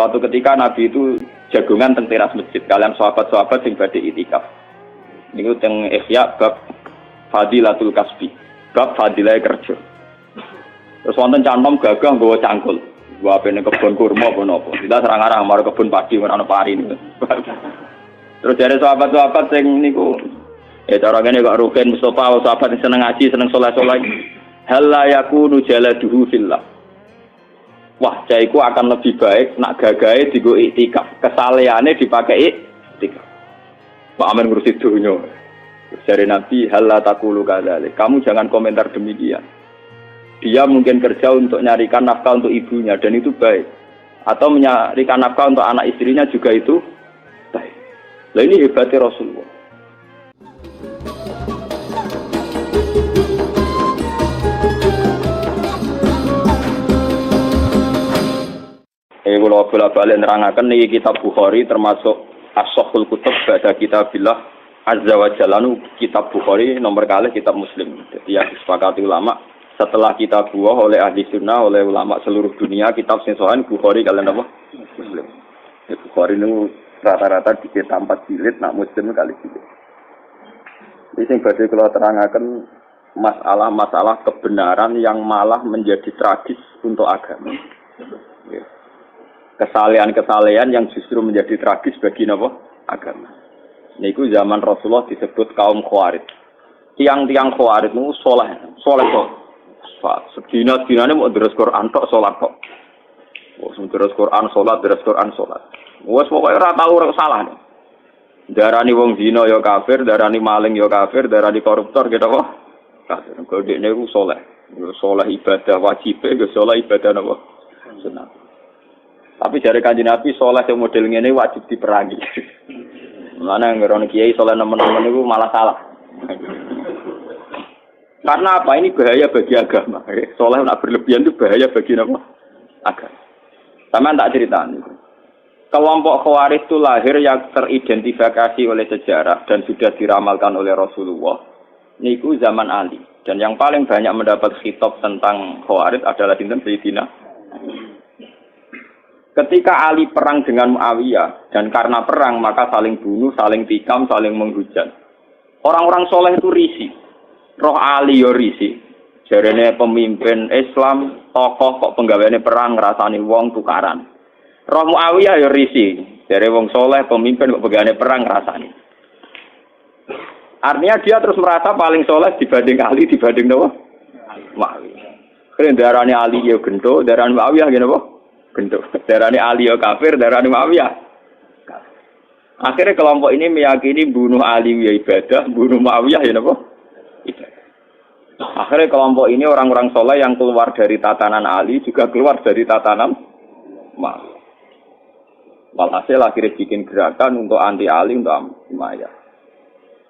Suatu ketika Nabi itu jagungan teng teras masjid kalian sahabat-sahabat sing badhe itikaf. Niku teng Ihya bab Fadilatul Kasbi, bab fadilah kerja. Terus wonten cantom gagah nggawa cangkul. Gua apene kebon kurma apa napa. Kita serang-arang marang kebon padi ora ana pari niku. Terus dari sahabat-sahabat sing niku cara ngene kok Rukin Mustofa sahabat sing seneng ngaji, seneng saleh-saleh. Hal la yakunu jaladuhu fillah. Wah, jaiku akan lebih baik nak gagahe digo iktikaf. Kesaleane dipakai iktikaf. Pak Amin ngurusi dunya. Dari Nabi hal la taqulu kadzalik. Kamu jangan komentar demikian. Dia mungkin kerja untuk nyarikan nafkah untuk ibunya dan itu baik. Atau menyarikan nafkah untuk anak istrinya juga itu baik. Nah ini hebatnya Rasulullah. Kalau bola-balik nerangaken niki kitab Bukhari termasuk as-sahhul kutub ba'da kitabillah azza wa jalla kitab Bukhari nomor kalih kitab Muslim. Jadi yang disepakati ulama setelah kitab buah oleh ahli sunnah oleh ulama seluruh dunia kitab sing sahih Bukhari kalian apa? Muslim. Ya, Bukhari niku rata-rata dicetak 4 jilid, nak Muslim kali jilid. Iki sing badhe kula terangaken masalah-masalah kebenaran yang malah menjadi tragis untuk agama. Ya. Kesalehan-kesalehan yang justru menjadi tragis bagi napa? Agama. Niku zaman Rasulullah disebut kaum Khawarij. Tiang-tiang Khawarij niku saleh kok. Sedina-dinane mau deres Quran tok salat kok. Wes deres Quran salat, deres Quran salat. Wes pokoke ora tau ora salah. Darani wong zina ya kafir, darani maling ya kafir, darani koruptor gitu kok. Kafir. Kok dekne ku saleh. Saleh ibadah wajib, ya saleh ibadah napa? Sunah. Tapi dari Kanjeng Nabi saleh sing model ngene wajib diperangi. Mulane ngerono kiai saleh nemen-nemen niku malah salah. Karena apa? Ini bahaya bagi agama. Saleh nak berlebihan itu bahaya bagi apa? Agama. Sampeyan tak ceritaan. Kelompok Khawarij itu lahir yang teridentifikasi oleh sejarah dan sudah diramalkan oleh Rasulullah. Niku zaman Ali. Dan yang paling banyak mendapat khitab tentang Khawarij adalah sinten Sayyidina. Ketika Ali perang dengan Muawiyah dan karena perang maka saling bunuh, saling tikam, saling menghujat. Orang-orang soleh itu risih. Roh Ali yo risih. Jarene pemimpin Islam, tokoh kok penggaweane perang ngrasani wong tukaran. Roh Muawiyah yo risih. Jare wong soleh pemimpin kok penggaweane perang ngrasani. Artinya dia terus merasa paling soleh dibanding Ali, dibanding napa? Muawiyah. Kene darane Ali yo gento, darane Muawiyah ngene apa? Gento. Darane Ali yo kafir, darane Muawiyah. Akhirnya kelompok ini meyakini bunuh Ali ya ibadah, bunuh Muawiyah ya napa? Ibadah. Akhirnya kelompok ini orang-orang soleh yang keluar dari tatanan Ali juga keluar dari tatanan Muawiyah. Walhasil akhirnya bikin gerakan untuk anti Ali, untuk Umayyah.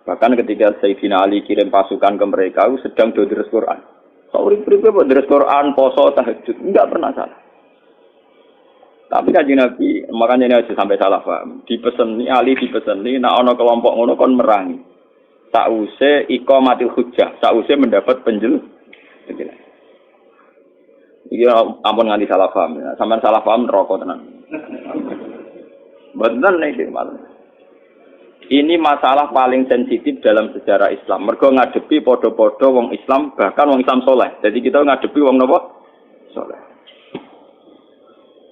Bahkan ketika Sayyidina Ali kirim pasukan ke mereka, sedang deres Quran. Sauri-uripe kok deres Quran, poso, tahajud, enggak pernah salah. Tapi Kanjeng Nabi, makanya ini aja sampai salah paham. Dipeseni Ali dipeseni, nak ono kelompok ngono kon merangi. Sause iqamatil hujjah, sause mendapat penjelasan. Iki ampun nganti salah paham. Sampeyan salah paham neraka tenan. Bener iki malah. Ini masalah paling sensitif dalam sejarah Islam. Mergo ngadepi padha-padha wong Islam, bahkan wong Islam soleh. Jadi kita ngadepi wong napa? Soleh.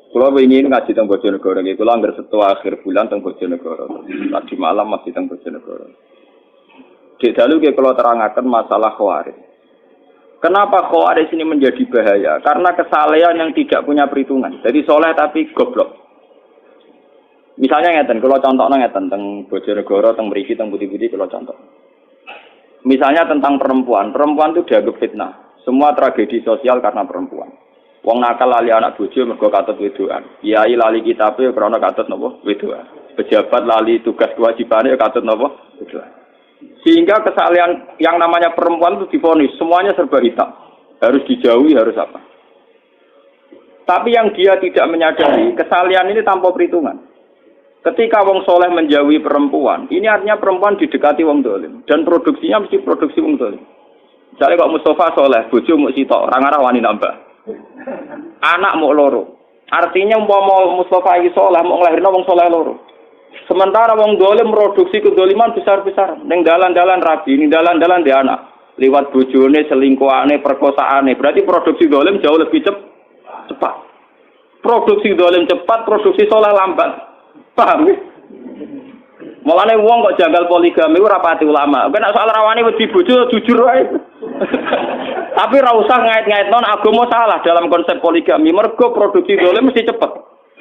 Kalau ingin ngaji tentang Bojonegoro, kalau anggar setua akhir bulan tentang Bojonegoro, tadi malam masih tentang Bojonegoro. Di dalu kalau terangkan masalah Khawarij. Kenapa Khawarij ini menjadi bahaya? Karena kesalehan yang tidak punya perhitungan. Jadi soleh tapi goblok. Misalnya ngeten, kalau contohnya ngeten tentang Bojonegoro, tentang Mriki, tentang Putih-Putih, kalau contoh. Misalnya tentang perempuan itu dianggap fitnah. Semua tragedi sosial karena perempuan. Wong nakal lali anak bojo mergo katut wedoan. Kiai lali kitabe krana katut napa? Wedoan. Pejabat lali tugas kewajibane katut napa? Wedoan. Sehingga kesalahan yang namanya perempuan itu divonis semuanya serba hitam. Harus dijauhi, harus apa? Tapi yang dia tidak menyadari kesalahan ini tanpa perhitungan. Ketika wong soleh menjauhi perempuan, ini artinya perempuan didekati wong dolim dan produksinya mesti produksi wong dolim. Misalnya kok Mustafa soleh, bojo muk sitok, ora ngarah wani nambah. Anak mau loro. Artinya umpama Mustafa iki saleh mau nglahirno wong saleh loro. Sementara wong dolim produksi kedoliman besar-besar. Ning dalan-dalan rabi, ning dalan-dalan dia anak. Liwat bojone, selingkuhane, perkosaane. Berarti produksi dolim jauh lebih cepat. Produksi dolim cepat, produksi saleh lambat. Paham ya? Mulane wong kok janggal poligami ora pati ulama. Nek soal rawani wedi bojo jujur wae. Tapi ora usah ngait-ngaitno agama salah dalam konsep poligami. Mergo produksi dolim mesti cepet.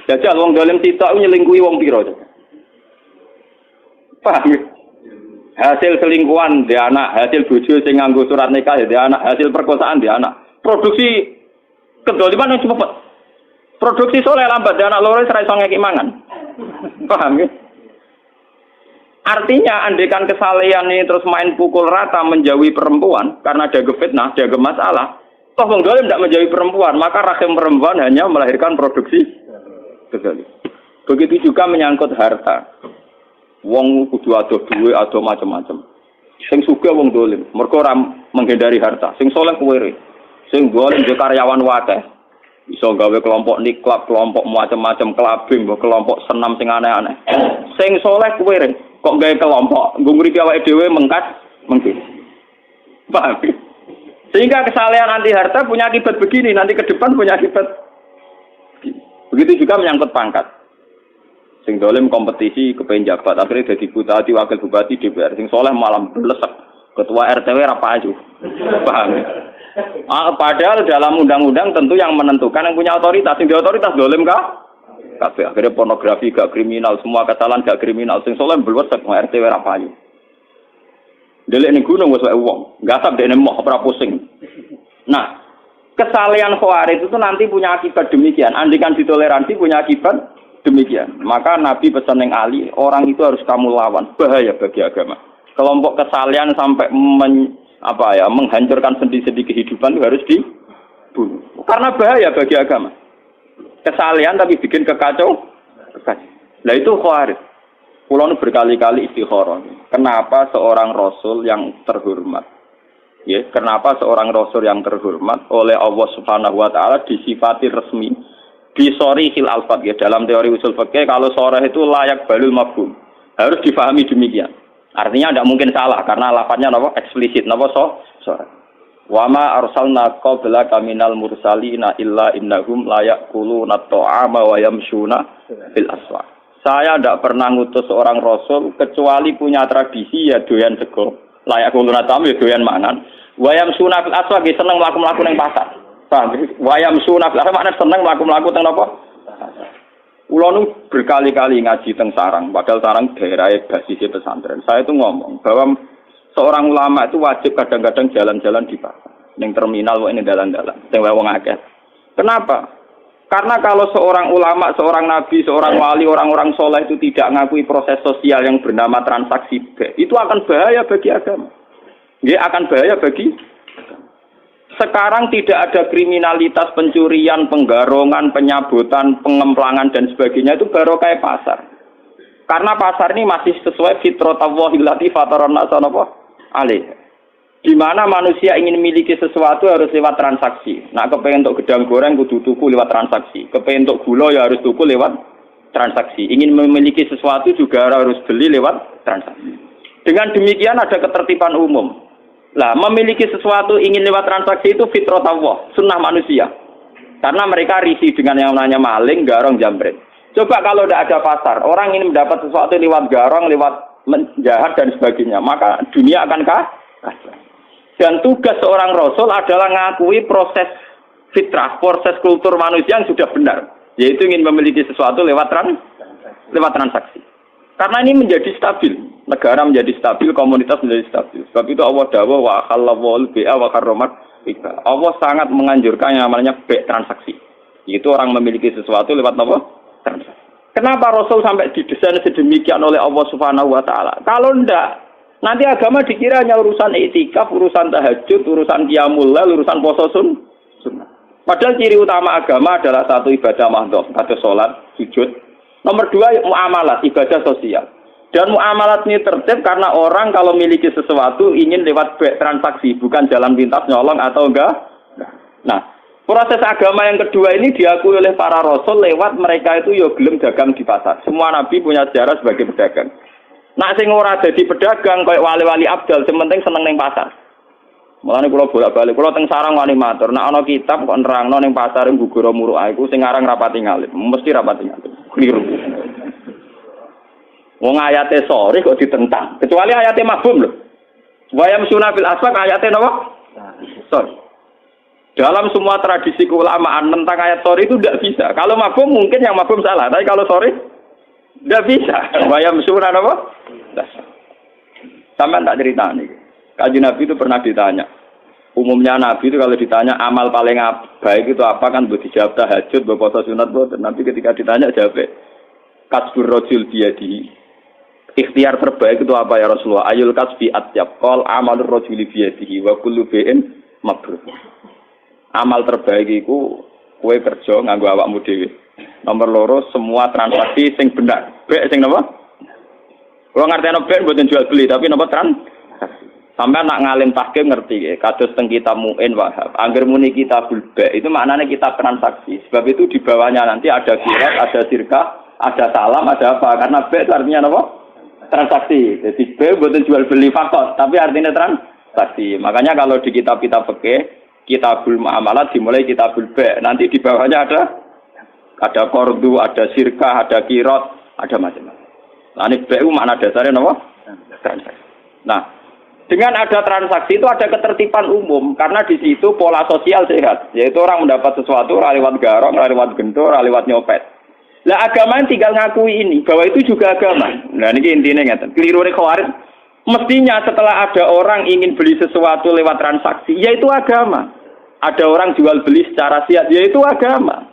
Jajal wong dolim sitok nyelingkuhi wong pira. Paham? Hasil selingkuhan dia anak, hasil bojo sing nganggo surat nikah dia anak, hasil perkosaan dia anak. Produksi kedoliman yang cepet. Produksi soleh lambat dia anak loro ora iso ngeki mangan. Paham ya? Artinya andekan kesalehan ini terus main pukul rata menjauhi perempuan karena ada fitnah, ada masalah. Toh wong dolim tidak menjauhi perempuan, maka rahim perempuan hanya melahirkan produksi kezalim. Begitu juga menyangkut harta. Wong kudu ado duwe, ado macam-macam. Sing sugih wong dolim, mergo ora menghindari harta. Sing saleh kuwere. Sing dolim yo karyawan wakeh. Iso gawe kelompok niklab, kelompok macam-macam kelabing, kelompok senam sing aneh-aneh. Sing saleh kuwere. Kok gawe kelompok, nggo ngripi awake dhewe mengkas, mengki. Paham? Sehingga kesalehan anti harta punya akibat begini, nanti ke depan punya akibat. Begitu juga menyangkut pangkat. Sing dolim kompetisi kepengen jabat, akhirnya jadi bupati, wakil bupati, DPR. Sing soleh malam belesek, ketua RTW rapaju. Paham? Padahal dalam undang-undang tentu yang menentukan yang punya otoritas. Sing di otoritas dolim kah? Kabeh akhirnya pornografi gak kriminal, semua kesalahan gak kriminal. Sing soleh belwesek mau RTW rapayu. Delik ning gunung wis wae wong, gasap dene moh ora pusing. Nah, kesalehan khawarij itu nanti punya akibat demikian. Andikan ditoleransi punya akibat demikian. Maka Nabi pesan yang Ali, orang itu harus kamu lawan. Bahaya bagi agama. Kelompok kesalehan sampai menghancurkan sendi-sendi kehidupan itu harus dibunuh. Karena bahaya bagi agama. Kesalehan tapi bikin kekacau. Nah itu khawarij. Kulo berkali-kali istikharah. Kenapa seorang rasul yang terhormat? Ya, kenapa seorang rasul yang terhormat oleh Allah Subhanahu wa taala disifati resmi bisori hil alfat ya dalam teori usul fikih kalau sorah itu layak balul mafhum. Harus difahami demikian. Artinya tidak mungkin salah karena lafadznya napa eksplisit napa sorah. Wa ma arsalna qablaka minal mursalina illa innahum la yaquluna ta'ama wa yamshuna fil aswaq. Saya tidak pernah ngutus seorang rasul kecuali punya tradisi ya doyan sego. La yaquluna ta'ama ya doyan mangan. Wa yamshuna fil aswaq seneng mlaku-mlaku ning pasar. Paham? Wa yamshuna fil aswaq maknane seneng mlaku-mlaku teng napa? Kula nu berkali-kali ngaji teng Sarang, padahal Sarang daerah basis pesantren. Saya itu ngomong bahwa seorang ulama itu wajib kadang-kadang jalan-jalan di pasar, ning terminal ini dalan-dalan, sing wong akeh. Kenapa? Karena kalau seorang ulama, seorang nabi, seorang wali, orang-orang soleh itu tidak mengakui proses sosial yang bernama transaksi, itu akan bahaya bagi agama. Dia akan bahaya bagi. Sekarang tidak ada kriminalitas pencurian, penggarongan, penyabutan, pengemplangan dan sebagainya itu baru kayak pasar. Karena pasar ini masih sesuai fitrah Allahillati fataron nasa alih. Di mana manusia ingin memiliki sesuatu harus lewat transaksi. Nah, kepengen untuk gedang goreng kudu tuku lewat transaksi. Kepengen untuk gula ya harus tuku lewat transaksi. Ingin memiliki sesuatu juga harus beli lewat transaksi. Dengan demikian ada ketertiban umum. Lah, memiliki sesuatu ingin lewat transaksi itu fitrah Allah, sunnah manusia. Karena mereka risih dengan yang namanya maling, garong, jambret. Coba kalau tidak ada pasar, orang ingin mendapat sesuatu lewat garong, lewat menjahat dan sebagainya, maka dunia akan kacau. Dan tugas seorang rasul adalah mengakui proses fitrah, proses kultur manusia yang sudah benar, yaitu ingin memiliki sesuatu lewat transaksi. Karena ini menjadi stabil, negara menjadi stabil, komunitas menjadi stabil. Sebab itu Allah dawuh wa halawul bi'a wa karramat riba. Allah sangat menganjurkan yang namanya transaksi. Itu orang memiliki sesuatu lewat apa? Transaksi. Kenapa Rasul sampai didesain sedemikian oleh Allah Subhanahu wa taala? Kalau enggak, nanti agama dikira hanya urusan i'tikaf, urusan tahajud, urusan qiyamul lail, urusan puasa sunnah. Padahal ciri utama agama adalah satu ibadah mahdhah, ibadah salat, sujud. Nomor dua, muamalat, ibadah sosial. Dan muamalat ini tertib karena orang kalau memiliki sesuatu ingin lewat transaksi, bukan jalan pintas nyolong atau enggak. Nah, Proses agama yang kedua ini diakui oleh para rasul lewat mereka itu yo gelem dagang di pasar. Semua nabi punya sejarah sebagai pedagang. Nak sing ora dadi pedagang kayak wali-wali abdal, sing penting seneng ning pasar. Mulane kula bolak-balik, kula teng sarang wani matur, nek ana kitab kok nerangno ning pasar Gugura Muru'a iku sing aran rapati ngalim, mesti rapati ngalim. Kliru. Wong ayate sore kok ditentang, kecuali ayate mafhum lho. Wa yamsuna fil asfaq ayate napa? Sorry. Dalam semua tradisi keulamaan tentang ayat sore itu tidak bisa. Kalau mafhum mungkin yang mafhum salah, tapi kalau sore tidak bisa. Bayam surah apa? Sampai tak cerita nih. Kaji Nabi itu pernah ditanya. Umumnya Nabi itu kalau ditanya amal paling baik itu apa kan buat dijawab tahajud, buat puasa sunat, buat Nabi ketika ditanya jawab kasbur rojul biyadihi. Ikhtiar terbaik itu apa ya Rasulullah? Ayul kasbi atyab qol amalur rojuli biyadihi wa kullu bi'in mabrur. Amal terbaik itu kue kerja nganggo awakmu dhewe. Nomor loro semua transaksi sing benar. Bek sing napa? Kalau ngerti bek mboten jual beli tapi napa transaksi. Sampai nak ngalim tahkim ngerti kados teng kitab Mu'in Wahab. Angger muni kitabul bek itu maknanya kitab transaksi. Sebab itu di bawahnya nanti ada kirat, ada sirkah, ada salam, ada apa. Karena bek itu artinya napa? Transaksi. Jadi bek mboten jual beli fakot, tapi artinya transaksi. Makanya kalau di kitab-kitab fikih Kitabul Muamalat dimulai Kitabul Ba'. Nanti di bawahnya ada kordu, ada sirkah, ada kirot, ada macam-macam. Nah, ini BU makna dasarnya apa? Transaksi. Nah, dengan ada transaksi itu ada ketertiban umum karena di situ pola sosial sehat, yaitu orang mendapat sesuatu lewat garong, lewat gentor, lewat nyopet. Lah agama tinggal ngakui ini bahwa itu juga agama. Nah, ini intinya ngeten. Keliru Khawarij. Mestinya setelah ada orang ingin beli sesuatu lewat transaksi, yaitu agama. Ada orang jual beli secara siat, yaitu agama.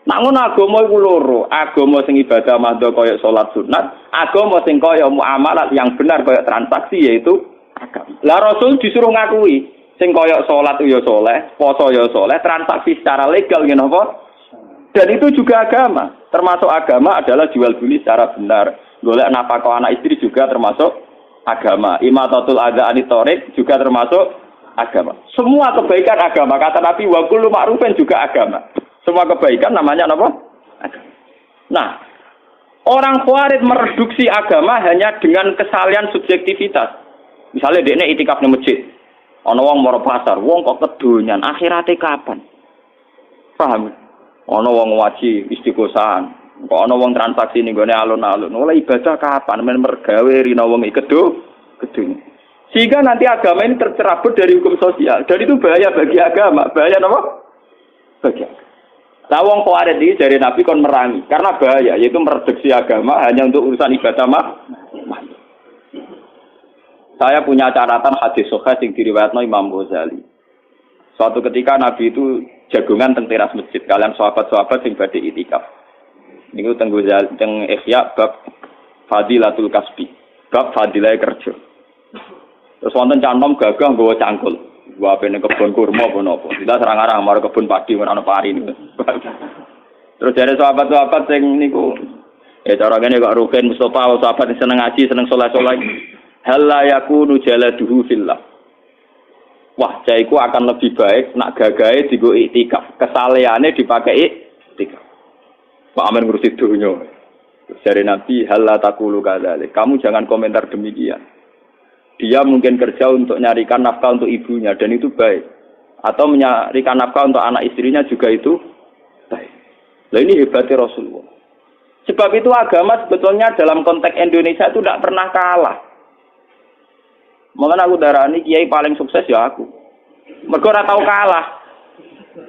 Namun agama iku loro, agama sing ibadah madha kaya salat sunat, agama sing kaya muamalat yang benar kaya transaksi yaitu agama. Lah Rasul disuruh ngakui sing kaya salat ya saleh, poso ya saleh, transaksi secara legal ngene apa? Dan itu juga agama. Termasuk agama adalah jual beli secara benar. Golek nafkah anak istri juga termasuk agama. Imatatul adza anitorik juga termasuk agama. Semua kebaikan agama. Kata Nabi wa kullu ma'rufin juga agama. Semua kebaikan namanya apa? Agama. Nah, orang Khawarij mereduksi agama hanya dengan kesalahan subjektivitas. Misalnya dekne itikaf di masjid. Ana wong mara pasar, wong kok kedonyan, akhirate kapan? Paham? Ana wong waji istiqosahan. Kok ana wong transaksi ning gone alun-alun. Oleh ibadah kapan? Men mergawe rina wong iki kedonyan. Sehingga nanti agama ini tercerabut dari hukum sosial. Dan itu bahaya bagi agama. Bahaya apa? Bagi agama. Nah, wong Khawarij ini dari Nabi kon merangi. Karena bahaya, yaitu mereduksi agama hanya untuk urusan ibadah Saya punya catatan hadis sahih yang diriwayatkan Imam Ghazali. Suatu ketika Nabi itu jagungan teng teras masjid. Kalian sahabat-sahabat yang badhe itikaf. Niku teng Ghazali, teng Ihya bab Fadilatul Kasbi. Bab fadilah kerja. Terus wonten cantom gagah nggawa cangkul. Gua apene kebon kurma apa napa. Kita serang-arang marang kebon padi ora ana pari niku. Terus dari sahabat-sahabat sing niku cara ngene kok Rukin Mustofa sahabat sing seneng ngaji, seneng saleh-saleh. Hal la yakunu jaladuhu fillah. Wah, jaiku akan lebih baik nak gagahe digo iktikaf. Kesaleane dipakai iktikaf. Pak Amin ngurusi dunya. Dari Nabi hal la taqulu kadzalik. Kamu jangan komentar demikian. Dia mungkin kerja untuk nyarikan nafkah untuk ibunya dan itu baik. Atau menyarikan nafkah untuk anak istrinya juga itu baik. Nah ini hebatnya Rasulullah. Sebab itu agama sebetulnya dalam konteks Indonesia itu tidak pernah kalah. Makanya aku darani kiai paling sukses ya aku. Mergo ora tau kalah.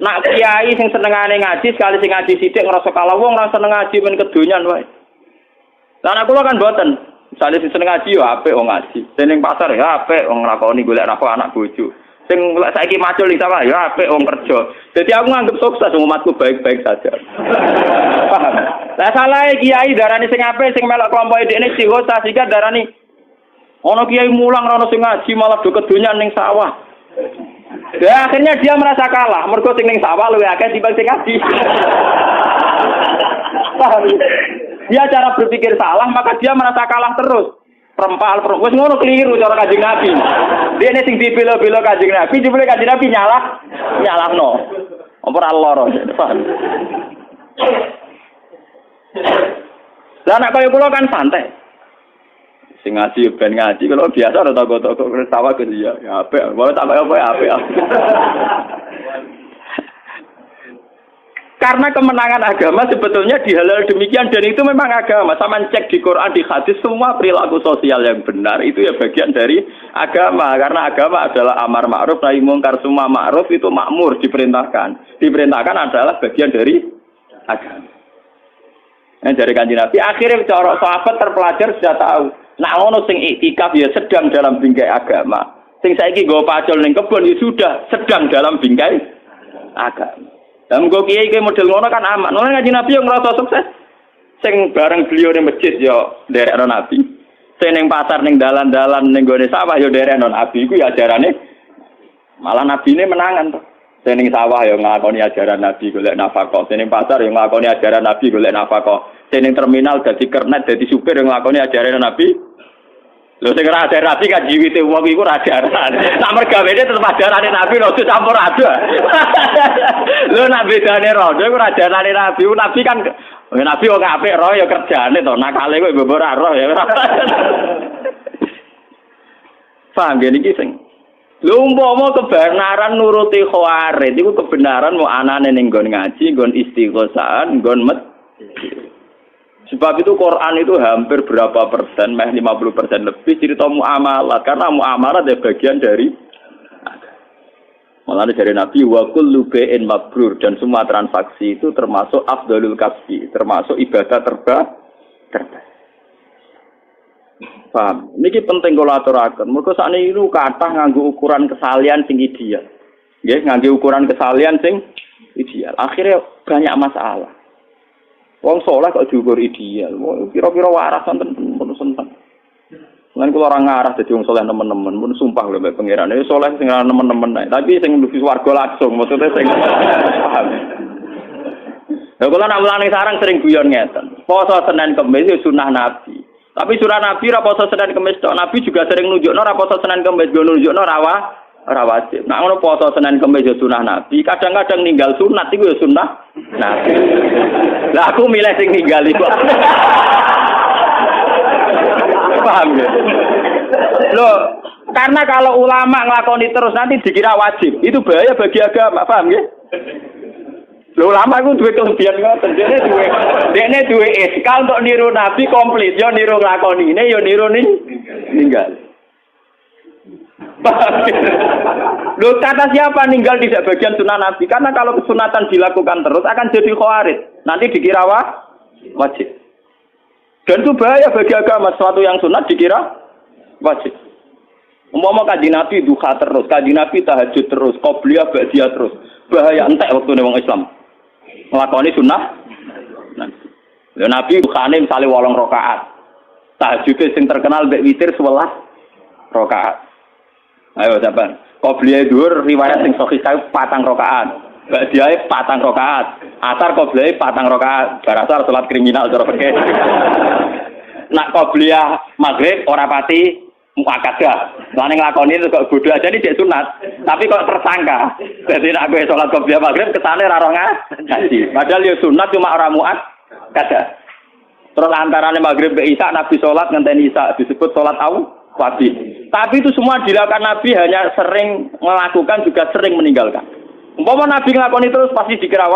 Nak kiai sing senengane ngaji sekali sing ngaji sithik ngrasa kalah wong ora seneng ngaji men kedonyan wae. Lah aku kan mboten. Misalnya sing seneng ngaji yo apik wong ngaji. Sing ning pasar ya apik wong nglakoni golek nafkah anak bojo. Sing saiki macul iki sama ya apik wong kerja. Jadi aku nganggep sukses umatku baik-baik saja. Paham? Lah salah kiai darani sing apik sing melok kelompok dekne sihosa sehingga darani ono kiai mulang ora sing ngaji malah do kedonyan ning sawah. Ya akhirnya dia merasa kalah mergo sing ning sawah luwih akeh timbang sing ngaji. Paham? Dia cara berpikir salah, maka dia merasa kalah terus. Perempal, wes ngono keliru cara Kanjeng Nabi. Dia ini sing dibela-bela Kanjeng Nabi, jebule Kanjeng Nabi nyalahno. Apa ora lara, paham? Lah nek kaya kula kan santai. Sing ngaji ben ngaji kalau biasa ora toko-toko ketawa ke dia. Ya apik, wae tak apa apik. Karena kemenangan agama sebetulnya dihalal demikian dan itu memang agama. Sama cek di Quran, di hadis, semua perilaku sosial yang benar itu ya bagian dari agama. Karena agama adalah amar ma'ruf nahi mungkar, semua ma'ruf itu makmur diperintahkan. Diperintahkan adalah bagian dari agama. Nah, dari Kanjeng Nabi akhirnya cara sahabat terpelajar sudah tahu. Nah ngono sing iktikaf ya sedang dalam bingkai agama. Sing saiki nggo pacul ning kebon ya sudah sedang dalam bingkai agama. Lah mengko kiai iki model ngono kan aman. Ngono Kanjeng Nabi yang ngrasa sukses. Sing bareng beliau ning masjid ya nderekno Nabi. Sing ning pasar ning dalan-dalan ning gone sawah ya nderekno Nabi iku ya ajarane malah nabine menangan to. Sing ning sawah ya nglakoni ajaran Nabi golek nafkah. Sing ning pasar ya nglakoni ajaran Nabi golek nafkah. Sing ning terminal dadi kernet dadi supir ya nglakoni ajaran Nabi. Lho sing ora ajaran Nabi kan jiwite wong iku ora ajaran. Sak mergawene tetep ajarane Nabi lho campur ada. Lho nek bedane rodo iku ora ajarane Nabi. Nabi kan Nabi wong apik roh ya kerjane to. Nakale kowe mbok ora roh ya. Paham ya niki sing. Lho umpama kebenaran nuruti khawarid iku kebenaran mau anane ning nggon ngaji, nggon istighosah, nggon sebab itu Quran itu hampir berapa persen, 50% lebih cerita muamalat karena muamalat adalah bagian dari malah dari Nabi wa kullu bai'in mabrur dan semua transaksi itu termasuk afdalul kasbi, termasuk ibadah terbaik. Paham? Niki penting kula aturaken. Mergo sakniki niku kathah nganggo ukuran kesalian sing ideal. Nggih, nganggo ukuran kesalian sing ideal. Akhirnya banyak masalah. Wong saleh kok diukur ideal. Kira-kira waras wonten pun senten. Lan kula ora ngarah dadi wong saleh nemen-nemen, mun sumpah lho mbek pangeran. Ya saleh sing ora nemen-nemen ae, tapi sing mlebu swarga langsung, maksudnya sing paham. Lha kula nak mulane sarang sering guyon ngeten. Poso Senin Kamis sunah Nabi. Tapi sunah Nabi ra poso Senin Kamis tok. Nabi juga sering nunjukno ra poso Senin Kamis, go nunjukno ora wajib. Nek ngono poso Senin Kamis ya sunah Nabi, kadang-kadang ninggal sunat iku ya sunah Nabi. Lah aku milih sing ninggal iku. Paham ya? Loh, karena kalau ulama nglakoni terus nanti dikira wajib. Itu bahaya bagi agama, paham ya? Loh, ulama iku duwe kelebihan ngoten. Dene duwe iskal untuk niru Nabi komplit, yo niru nglakonine, yo niru ninggal. Loh, kata siapa ninggal tidak bagian sunnah Nabi? Karena kalau kesunatan dilakukan terus akan jadi khawarij. Nanti dikira wajib. Dan itu bahaya bagi agama. Sesuatu yang sunat dikira wajib. Umpama kanjeng Nabi duha terus, kanjeng Nabi tahajud terus, qobliyah ba'diyah terus. Bahaya entek waktu wong Islam. Nglakoni sunnah. Nah, Nabi duhane misale 8 rakaat. Tahajud sing terkenal mbek witir 11 rakaat. Ayo sampean. Qobliyah dhuwur riwayat sing sahih 4 rakaat. Ba'diyah 4 rakaat. Asar qobliyah 4 rakaat. Barasar salat kriminal cara fikih. Nak qobliyah maghrib ora pati muakkadah. Lan nglakoni itu kok bodho aja ini cek sunat. Tapi kok tersangka. Dadi nek kowe salat qobliyah maghrib ketane ra roh ngaji. Padahal ya sunat cuma ora muakkadah. Terus antarane maghrib ke isya Nabi salat ngenteni isya disebut salat wajib. Tapi itu semua dilakukan Nabi hanya sering melakukan juga sering meninggalkan. Umpama Nabi nglakoni terus pasti dikira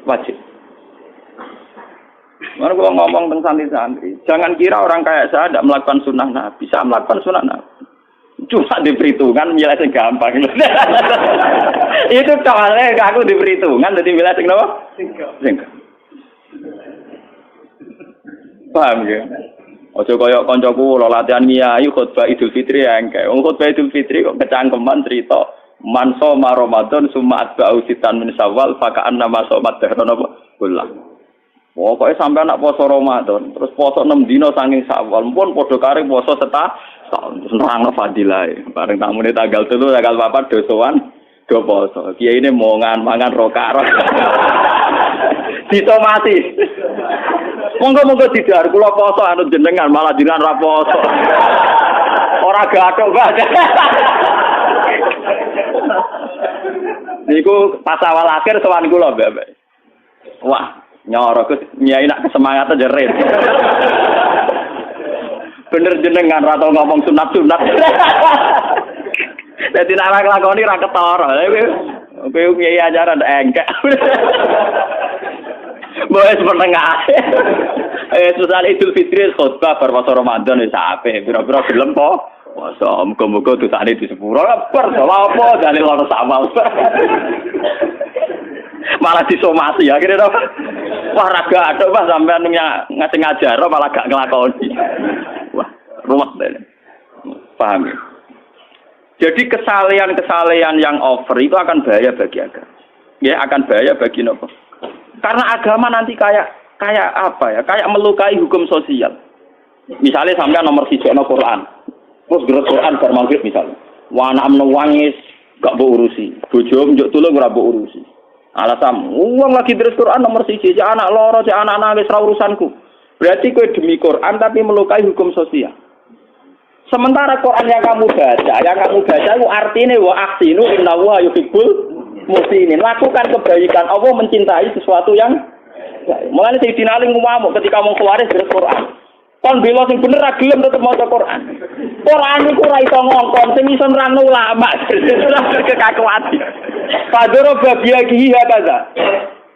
wajib. Mana kalau ngomong tentang santri-santri, jangan kira orang kayak saya tidak melakukan sunnah Nabi. Saya melakukan sunnah Nabi. Cuma diperhitungkan milih yang gampang. Itu soalnya aku diperhitungkan jadi milih yang apa? Singkat. Paham ya? Ojo koyok koncoku lo latihan ngiyai khutbah Idul Fitri ya engke. Khutbah Idul Fitri kok kecangkeman cerita man shoma Ramadan summa atba'u sitan min Syawal faka'an nama shomat dahron apa? Ulah. Pokoke sampai anak poso Ramadan, terus poso 6 dina saking Syawal, pun padha kare poso setahun nerangno fadilahe. Bareng tamune tanggal 3 tanggal 4 dosoan do poso. Kiyaine mangan rokaro. Ditomati. Monggo-monggo didhar kula poso anut jenengan malah jenengan ra poso. Ora gathok, Pak. Niku pas awal akhir sowan kula, Mbak. Wah, nyoro nyai nak kesemangatan jerit. Bener jenengan ra tau ngomong sunat-sunat. Dadi nek nglakoni ra ketara. Kowe nyai ajaran engkek. Boleh setengah. Sesudah Idul Fitri khutbah berpuasa Ramadan wis apik. Pira-pira gelem po. Puasa muga-muga dosane di sepuro. Ber apa dalil ora sama. Malah disomasi akhirnya wah raga aduk Pak sampean ngasih ngajar malah gak nglakoni. Wah, ruwet deh. Paham? Jadi kesalehan-kesalehan yang over itu akan bahaya bagi agama. Ya, akan bahaya bagi nopo. Karena agama nanti kayak apa ya? Kayak melukai hukum sosial. Misalnya sampean nomor 1 no Quran. Terus gerak Quran bar maghrib misalnya. Wa anak nangis gak mbok urusi. Bojo njuk tulung ora mbok urusi. Alasan wong lagi terus Quran nomor 1, cek anak loro, cek anak nangis ra urusanku. Berarti kowe demi Quran tapi melukai hukum sosial. Sementara Quran yang kamu baca itu artinya wa ahsinu innallaha yuhibbul muhsinin. Lakukan kebaikan. Allah mencintai sesuatu yang mulane Sayyidina Ali ngomong ketika mau keluaris dari Quran. Kon bela sing bener ra gelem tetep maca Quran. Quran iku ora iso ngongkon, sing iso nerangno ulama. Kekakuati. Fadoro babiyahi hakaza.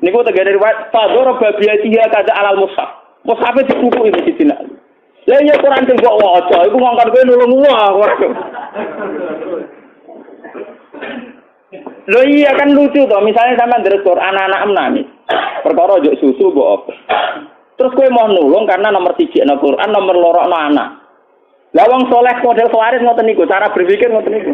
Niku tegere riwayat Fadoro babiyahi hakaza alal mushaf. Mushaf dikukuki Sayyidina Ali. Lah ya Quran sing kok waca iku ngongkon kowe nulung wah. Loh iya kan lucu toh, misalnya sama dari Quran anak-anak menangis. Perkara ojo susu mbok apa. Terus kowe mau nulung karena nomor 1 no Quran, nomor 2 no anak. Lah wong soleh model khawarij ngoten niku, cara berpikir ngoten niku.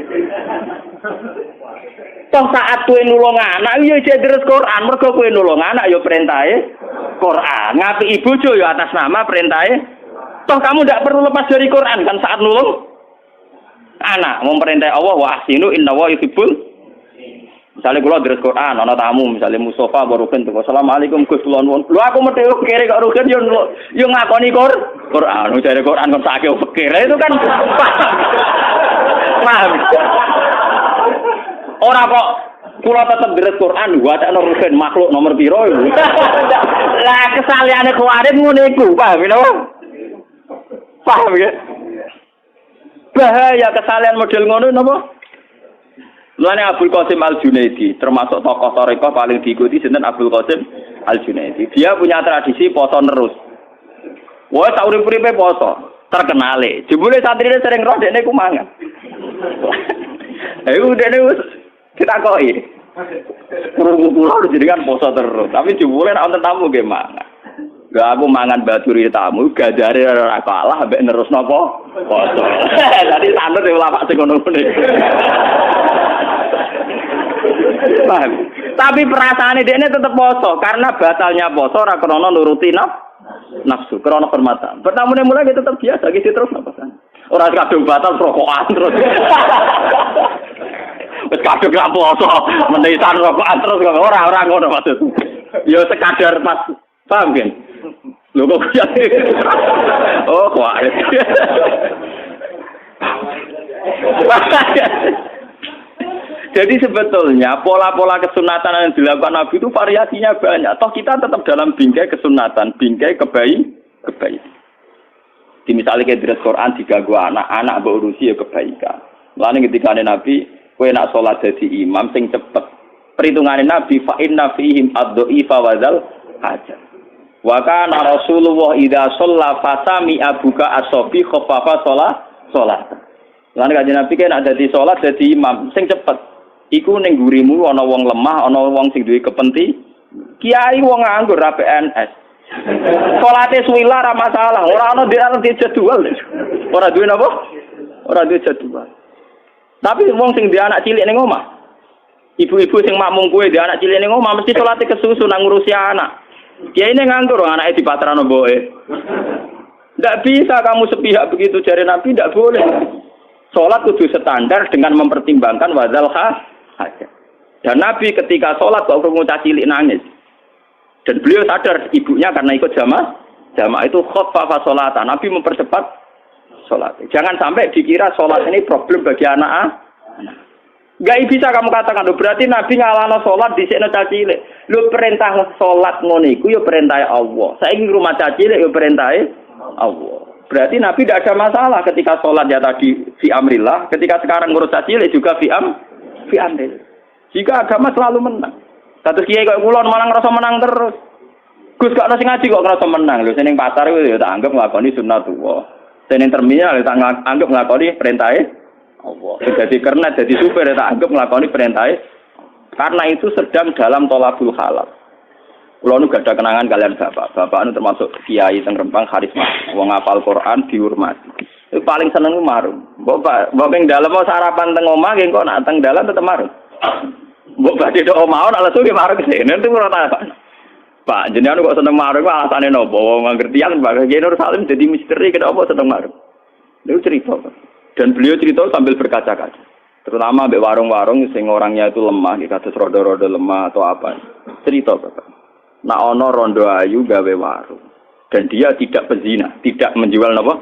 Toh saat kowe nulung anak ya terus Quran, mergo kowe nulung anak ya perintahe Quran. Ngapiki bojo ya atas nama perintahe. Toh kamu tidak perlu lepas dari Quran kan saat nulung anak, memperintah Allah wa ahsinu innallaha yuhibbul. Misalnya kalau dari Quran, ada tamu, misalnya Mustafa barukan tuh, Assalamualaikum Gus Kulon. Lu aku mau tengok kiri kok rugen, yang ngakoni Quran, dari Quran kan sakit pikir, itu kan paham. Orang kok kula tetep dari Quran, gua tak rugen makhluk nomor piro. Lah kesalahannya kemarin nguniku, paham ya? Paham ya? Bahaya kesalahan model ngono napa? Mulane Abdul Qasim Al-Junaidi termasuk tokoh tarekat paling diikuti sinten Abdul Qasim Al-Junaidi. Dia punya tradisi poso terus. Wah, sak urip-uripe poso, terkenale. Jebule santrine sering roh dekne ku mangan. Ayo dekne wis ditakoki. Kulo jenengan poso terus, tapi jebule nek wonten tamu nggih mangan. Gak aku mangan baturi tamu, gadare ora kalah mbek nerus napa? Poso. Dadi sanut ulama sing ngono-ngono. Paham? Tapi perasaane dekne tetep poso karena batalnya poso ora krana nuruti nafsu, krana hormatan. Pertamune mulai tetep biasa iki terus napa kan. Ora kadung batal rokokan terus. Wis kadung gak poso, menisan rokokan terus ora ngono maksud. Ya sekadar pas paham kan? Lho kok ya. Oh, kuat. Jadi sebetulnya pola-pola kesunatan yang dilakukan Nabi itu variasinya banyak. Toh kita tetap dalam bingkai kesunatan, bingkai kebaikan. Di misalnya kayak di Quran diganggu anak berurusi ya kebaikan. Lalu ketika Nabi, kowe nak sholat jadi imam sing cepet. Perhitungan Nabi fa inna fihim ad-dha'ifa wadzal hajat. Wa kana Rasulullah idza shalla fasami abuka as-sabi khaffafa sholat. Lan kanjeng Nabi kan ada di sholat dadi imam sing cepet. Iku ning gurimu ana wong lemah, ana wong sing duwe kepenting. Kiai wong nganggur ra PNS. Salate suwila ra masalah, ora ana dirane jadwal. Ora duwe napa? Ora duwe jadwal. Tapi wong sing duwe anak cilik ning omah. Ibu-ibu sing makmum kuwe duwe anak cilik ning omah mesti salate kesusu nang ngurusi anak. Kiai ini nganggur, anaknya di patrano boe. Tidak bisa kamu sepihak begitu jari Nabi, tidak boleh. Sholat kudu standar dengan mempertimbangkan wadzal hajat. Dan Nabi ketika sholat kok pengucap cilik nangis. Dan beliau sadar ibunya karena ikut jamaah itu khaffafa sholatan. Nabi mempercepat sholat. Jangan sampai dikira sholat ini problem bagi anak. Gak bisa kamu katakan, berarti Nabi ngalahno sholat di sini caci cilik. Lu perintah sholat ngono iku ya perintah Allah. Saya ingin rumah caci cilik ya perintah Allah. Berarti Nabi tidak ada masalah ketika sholat ya tadi fi amrillah, ketika sekarang ngurus caci cilik juga fi amrillah. Jika agama selalu menang. Satu kiai kok kula malah ngerasa menang terus. Gus gak ono sing ngaji kok ngerasa menang lho. Sing ning pasar ya tak anggap nglakoni sunnatullah. Sing ning terminal ya tak anggap nglakoni perintahe Allah. Jadi karena jadi supir tak anggap ngelakoni perintah. Karena itu sedang dalam tolabul halal. Kulo nu gak ada kenangan kalian bapak. Bapak nu termasuk kiai teng Rempang karisma. Wong hafal Quran dihormati. Itu paling seneng marung. Mbok ping dalem mau sarapan teng omah nggih kok nak teng dalan tetep marung. Mbok badhe tok omah ana alasan marung kesene itu ora tak. Pak jenengan kok seneng marung alasane nopo? Wong ngertian Pak Kiai Nur Salim dadi misteri kenapa seneng marung. Niku cerita. Dan beliau cerita sambil berkaca-kaca. Terutama ambek warung-warung sing orangnya itu lemah, kados rodo-rodo lemah atau apa. Cerita Bapak. Nak ono rondo ayu gawe warung. Dan dia tidak pezina, tidak menjual napa?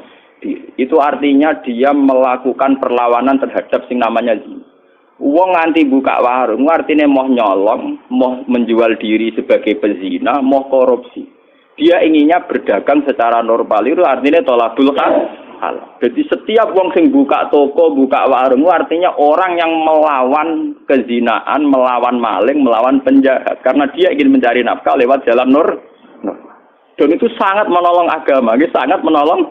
Itu artinya dia melakukan perlawanan terhadap sing namanya zina. Wong nganti buka warung, artinya mau nyolong, mau menjual diri sebagai pezina, mau korupsi. Dia inginnya berdagang secara normal, itu artinya tolabul halal. Jadi setiap wong sing buka toko, buka warung, artinya orang yang melawan kezinaan, melawan maling, melawan penjahat. Karena dia ingin mencari nafkah lewat jalan nur. Dan itu sangat menolong agama, sangat menolong.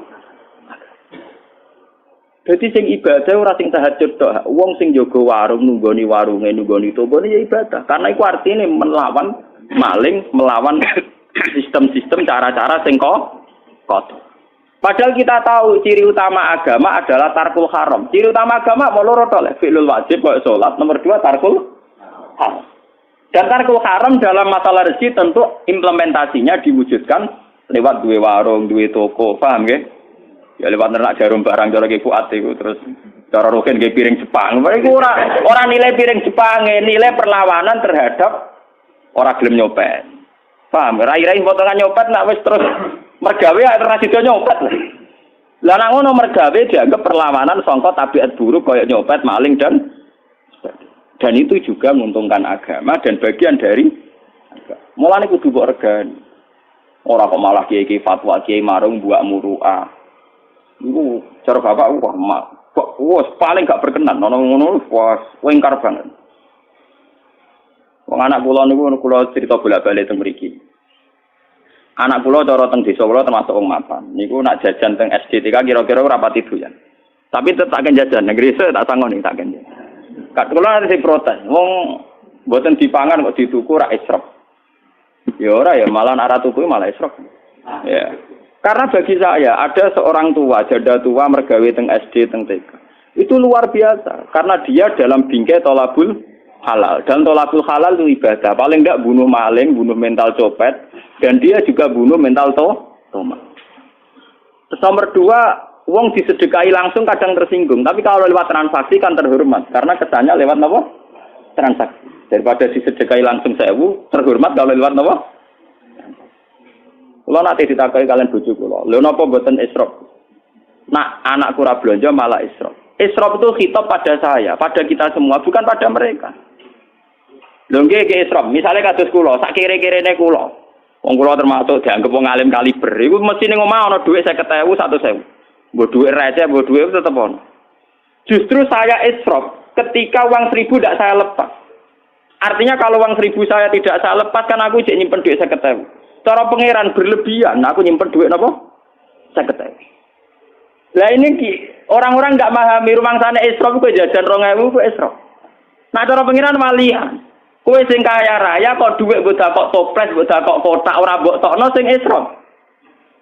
Jadi sing ibadah ora sing tahajud tok. Wong sing jaga warung, nunggoni warunge, nunggoni tokone ya ibadah. Karena itu artinya melawan maling, melawan sistem-sistem cara-cara sing kotor. Padahal kita tahu ciri utama agama adalah tarkul haram. Ciri utama agama mau loro tok, fi'lul wajib kok salat, nomor 2 tarkul haram. Dan tarkul haram dalam masalah rezeki tentu implementasinya diwujudkan lewat duwe warung, duwe toko, paham nggih? Ya lewat nernak jarum barang cara ki Fuad iku terus cara roken nggih piring Jepang. Mereka ora nilai piring Jepang, nilai perlawanan terhadap ora gelem nyopet. Paham? Rai-rai potongan nyopet nak wis terus mergawe alternatif nyopet. Lah nek ngono mergawe dianggap perlawanan sangka tabiat buruk kaya nyopet, maling dan itu juga menguntungkan agama dan bagian dari agama. Mulane kudu mbok regani. Ora kok malah kiai fatwa kiai marung buak muruah. Iku cara bapak wah paling gak berkenan ngono wah wengkar banget. Wong anak kula niku kula cerita bolak-balik teng mriki. Anak kula cara teng desa kula termasuk wong mapan. Niku nak jajan teng SDTK kira-kira ora pati doyan. Tapi tetep tak jajan negeri tak sangoni tak kenjen. Kak kula nanti protes. Wong mboten dipangan kok dituku ra israf. Ya ora ya malah arah tuku malah israf. Ya. Karena bagi saya ada seorang tua, janda tua mergawe teng SD teng TK. Itu luar biasa karena dia dalam bingkai tolabul halal. Dan tolabul halal itu ibadah. Paling enggak bunuh maling, bunuh mental copet, dan dia juga bunuh mental toma. Terus nomor 2, wong disedekahi langsung kadang tersinggung, tapi kalau lewat transaksi kan terhormat karena kesannya lewat apa? Transaksi. Daripada disedekahi langsung 1000, terhormat kalau lewat apa? Kalau nanti ditakai kalian bojo kula, lho napa mboten israf? Nak anakku ora blonjo malah israf. Israf itu khitab pada saya, pada kita semua, bukan pada mereka. Lho nggih ke israf, misale kados kula, sak kire-kirene kula. Wong kula termasuk dianggep wong alim kaliber. Iku mesti ning omah ana dhuwit 50.000, 100.000. Mbok dhuwit receh, mbok dhuwit tetep ono. Justru saya israf ketika uang 1.000 tidak saya lepas. Artinya kalau uang 1.000 saya tidak saya lepas kan aku jek nyimpen dhuwit 50.000. Cara pangeran berlebihan, aku nyimpen duit apa? 50.000. Lah ini orang-orang enggak memahami rumangsane israf kok jajan 2.000 kok israf. Nah cara pangeran malian. Kowe sing kaya raya kok dhuwit mbok dakok toples, mbok dakok kotak ora mbok tokno sing israf.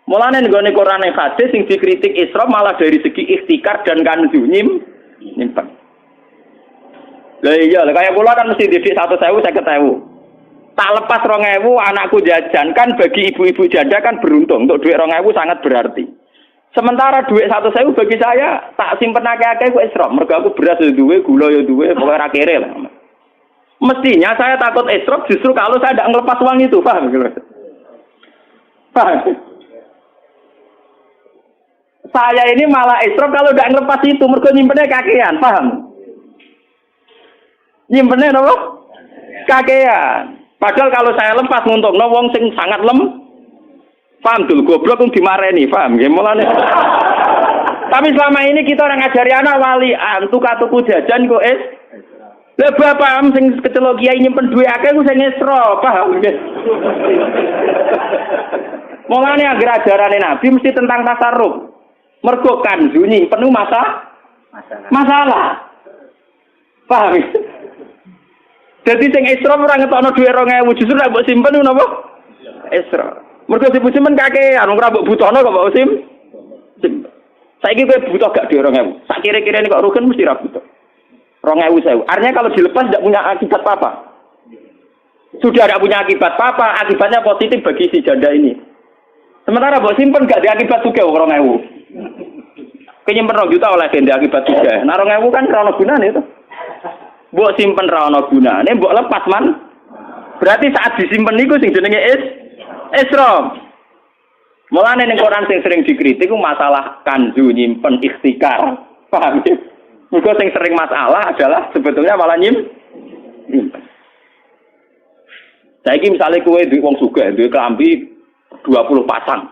Mulane nggone Quran ning hadis sing dikritik israf malah dari segi ikhtikar dan kanzu nyimpen. Lah iya, kaya kula kan mesti didik 100.000 50.000. Tak lepas 2.000 anakku jajan kan bagi ibu-ibu janda kan beruntung untuk duit 2.000 sangat berarti. Sementara duit 100.000 bagi saya tak simpen akeh-akeh kok israf. Mergo aku beras yo duwe, gula yo duwe, pokoke ra kere lah. Mestinya saya takut israf justru kalau saya tidak ngelepas uang itu, paham gitu. Paham? Saya ini malah israf kalau tidak ngelepas itu, mergo nyimpennya kakean, paham? Nyimpennya apa? Kakean. Padahal kalau saya lepas nguntungno wong sing sangat paham dul goblok kok dimareni, paham nggih mulane. Tapi selama ini kita orang ngajari anak walian tuku jajan kok lah bapak sing kecelok kiai nyimpen duit akeh ku sing esro, paham nggih. Mulane agar ajarane Nabi mesti tentang tasarruf. Mergo kanzu nyimpen masalah. Paham ya? Jadi sing esro ora ngetokno duit 2000 justru nek mbok simpen ku napa? Esro. Mergo simpen kakean ora mbok butuhno kok mbok simpen. Saiki kowe butuh gak duit 2000. Sak kira-kira kok rugen mesti ra butuh. 2000. Artinya kalau dilepas tidak punya akibat apa? Sudah tidak punya akibat apa? Akibatnya positif bagi si janda ini. Sementara mbok simpen gak ada akibat juga 2000. Penyimpen 2 juta oleh denda akibat juga. Nah 2000 kan ra ono gunane itu. Mbok simpen ra ono gunane, mbok lepas man. Berarti saat disimpen niku sing jenenge isra. Mulane ning Quran sing sering dikritik ku masalah kanzu nyimpen ikhtikar. Paham ya? Mergo sing sering masalah adalah sebetulnya malah nyimpen. Saiki misale kowe duwe wong sugih, duwe klambi 20 pasang.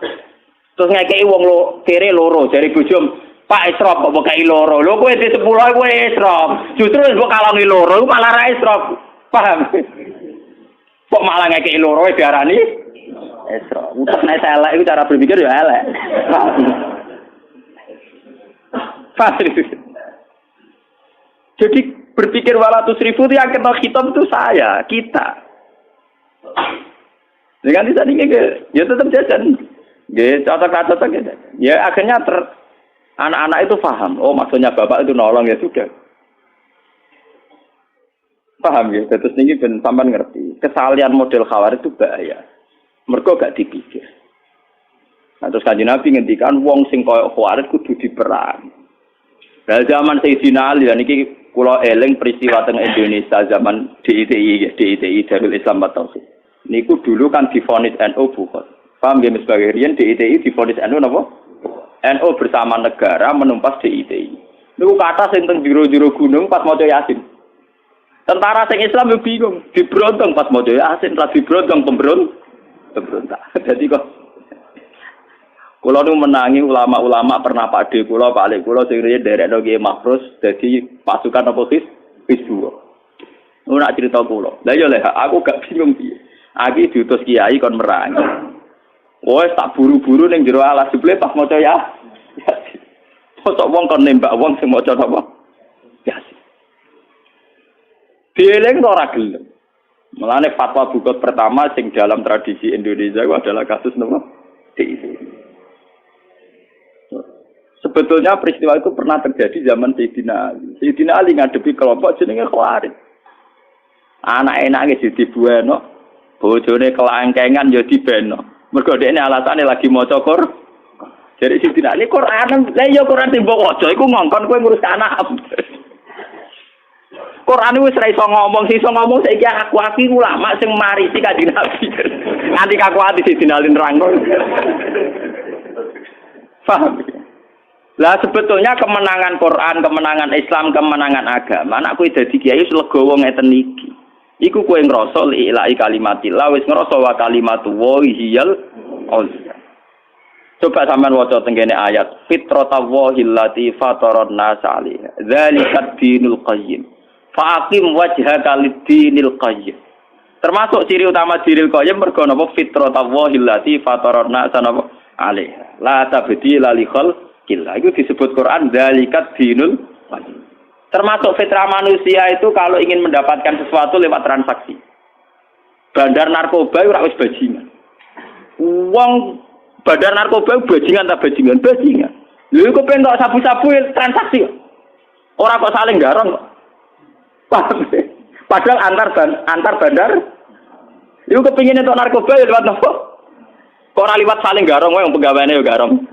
Terus ngekeki wong kere loro, jare bojom, Pak Isrof kok pokai loro. Lho kowe di 10 kowe Isrof. Justru mbok kalongi loro malah ra Isrof. Paham? Kok malah ngekeki loro diarani Isrof. Untuk nek elek iku cara berpikir ya elek. Paham? Jadi berpikir 200.000 itu yang kena khitab itu kita. Dengan di sana ya tetap jajan. Ya cocok-cocok gitu. Ya akhirnya anak-anak itu paham. Oh maksudnya bapak itu nolong ya sudah. Paham ya. Terus ini ben sampean ngerti. Kesalahan model khawarij itu bahaya. Mergo gak dipikir. Nah terus Kanjeng Nabi ngendikan wong sing koyo khawarij kudu diperang. Nah zaman Sayyidina Ali niki kula eling peristiwa teng Indonesia zaman DITI Darul Islam Tauhid. Niku dulu kan divonis NU bukan. Paham ya sebagai riyen DITI divonis NU napa? NU bersama negara menumpas DITI. Niku kata sing teng jero-jero gunung pas maca Yasin. Tentara sing Islam yo bingung, dibrontong pas maca Yasin, ra dibrontong pemberontak. Jadi kok kula nu menangi ulama-ulama pernah pakde kula, Pak Lek kula sing riyen derekno Kiai Mahfuz dadi pasukan oposisi Hizbullah. Ora cerita kula. Lah yo lek aku gak bingung piye. Aki diutus kiai kon merangi. Wes tak buru-buru ning jero alas jebule pas maca ya. Kok wong kon nembak wong sing maca apa? Yasin. Dieling ora gelem. Mulane fatwa bukot pertama sing dalam tradisi Indonesia itu adalah kasus napa? DITI. Sebetulnya peristiwa itu pernah terjadi zaman Sayyidina Ali. Sayyidina Ali ngadepi kelompok jenenge Khawarij. Anak enake dibueno, bojone kelangkengan ya dibeno. Mergo dekne alasane lagi maca Qur'an. Jadi Sayyidina Ali Qur'an, lha ya Qur'an timbok waca iku ngongkon kowe ngurus anak. Qur'an wis ra iso ngomong, sing iso ngomong saiki aku ulama sing marisi Kanjeng Nabi. Nganti kakuati Sayyidina Ali nerangno. Paham? Lah sebetulnya kemenangan Quran, kemenangan Islam, kemenangan agama, anak kowe dadi kiai wis legowo ngeten iki. Iku kowe ngrasa ilahi kalimatillah wis ngrasa wa kalimatu wa hiyal ulya. Coba sampean waca tengene ayat fitratallahi allati fataran nas 'alaiha. Dzalikat dinul qayyim. Faqim wajhaka lid-dinil qayyim. Termasuk ciri utama dinil qayyim mergo napa fitratallahi allati fataran nas 'alaiha. La tabdila li khalqillah. Itu disebut Quran dzalikat dinul qayyim. Termasuk fitrah manusia itu kalau ingin mendapatkan sesuatu lewat transaksi. Bandar narkoba ora wis bajingan. Wong bandar narkoba bajingan ta bajingan? Bajingan. Lha kok pengen tok sabu-sabu transaksi. Ora kok saling garong kok. Padahal antar bandar iku kepengin entuk narkoba ya lewat nopo? Kok ora liwat saling garong wae wong pegawene yo garong.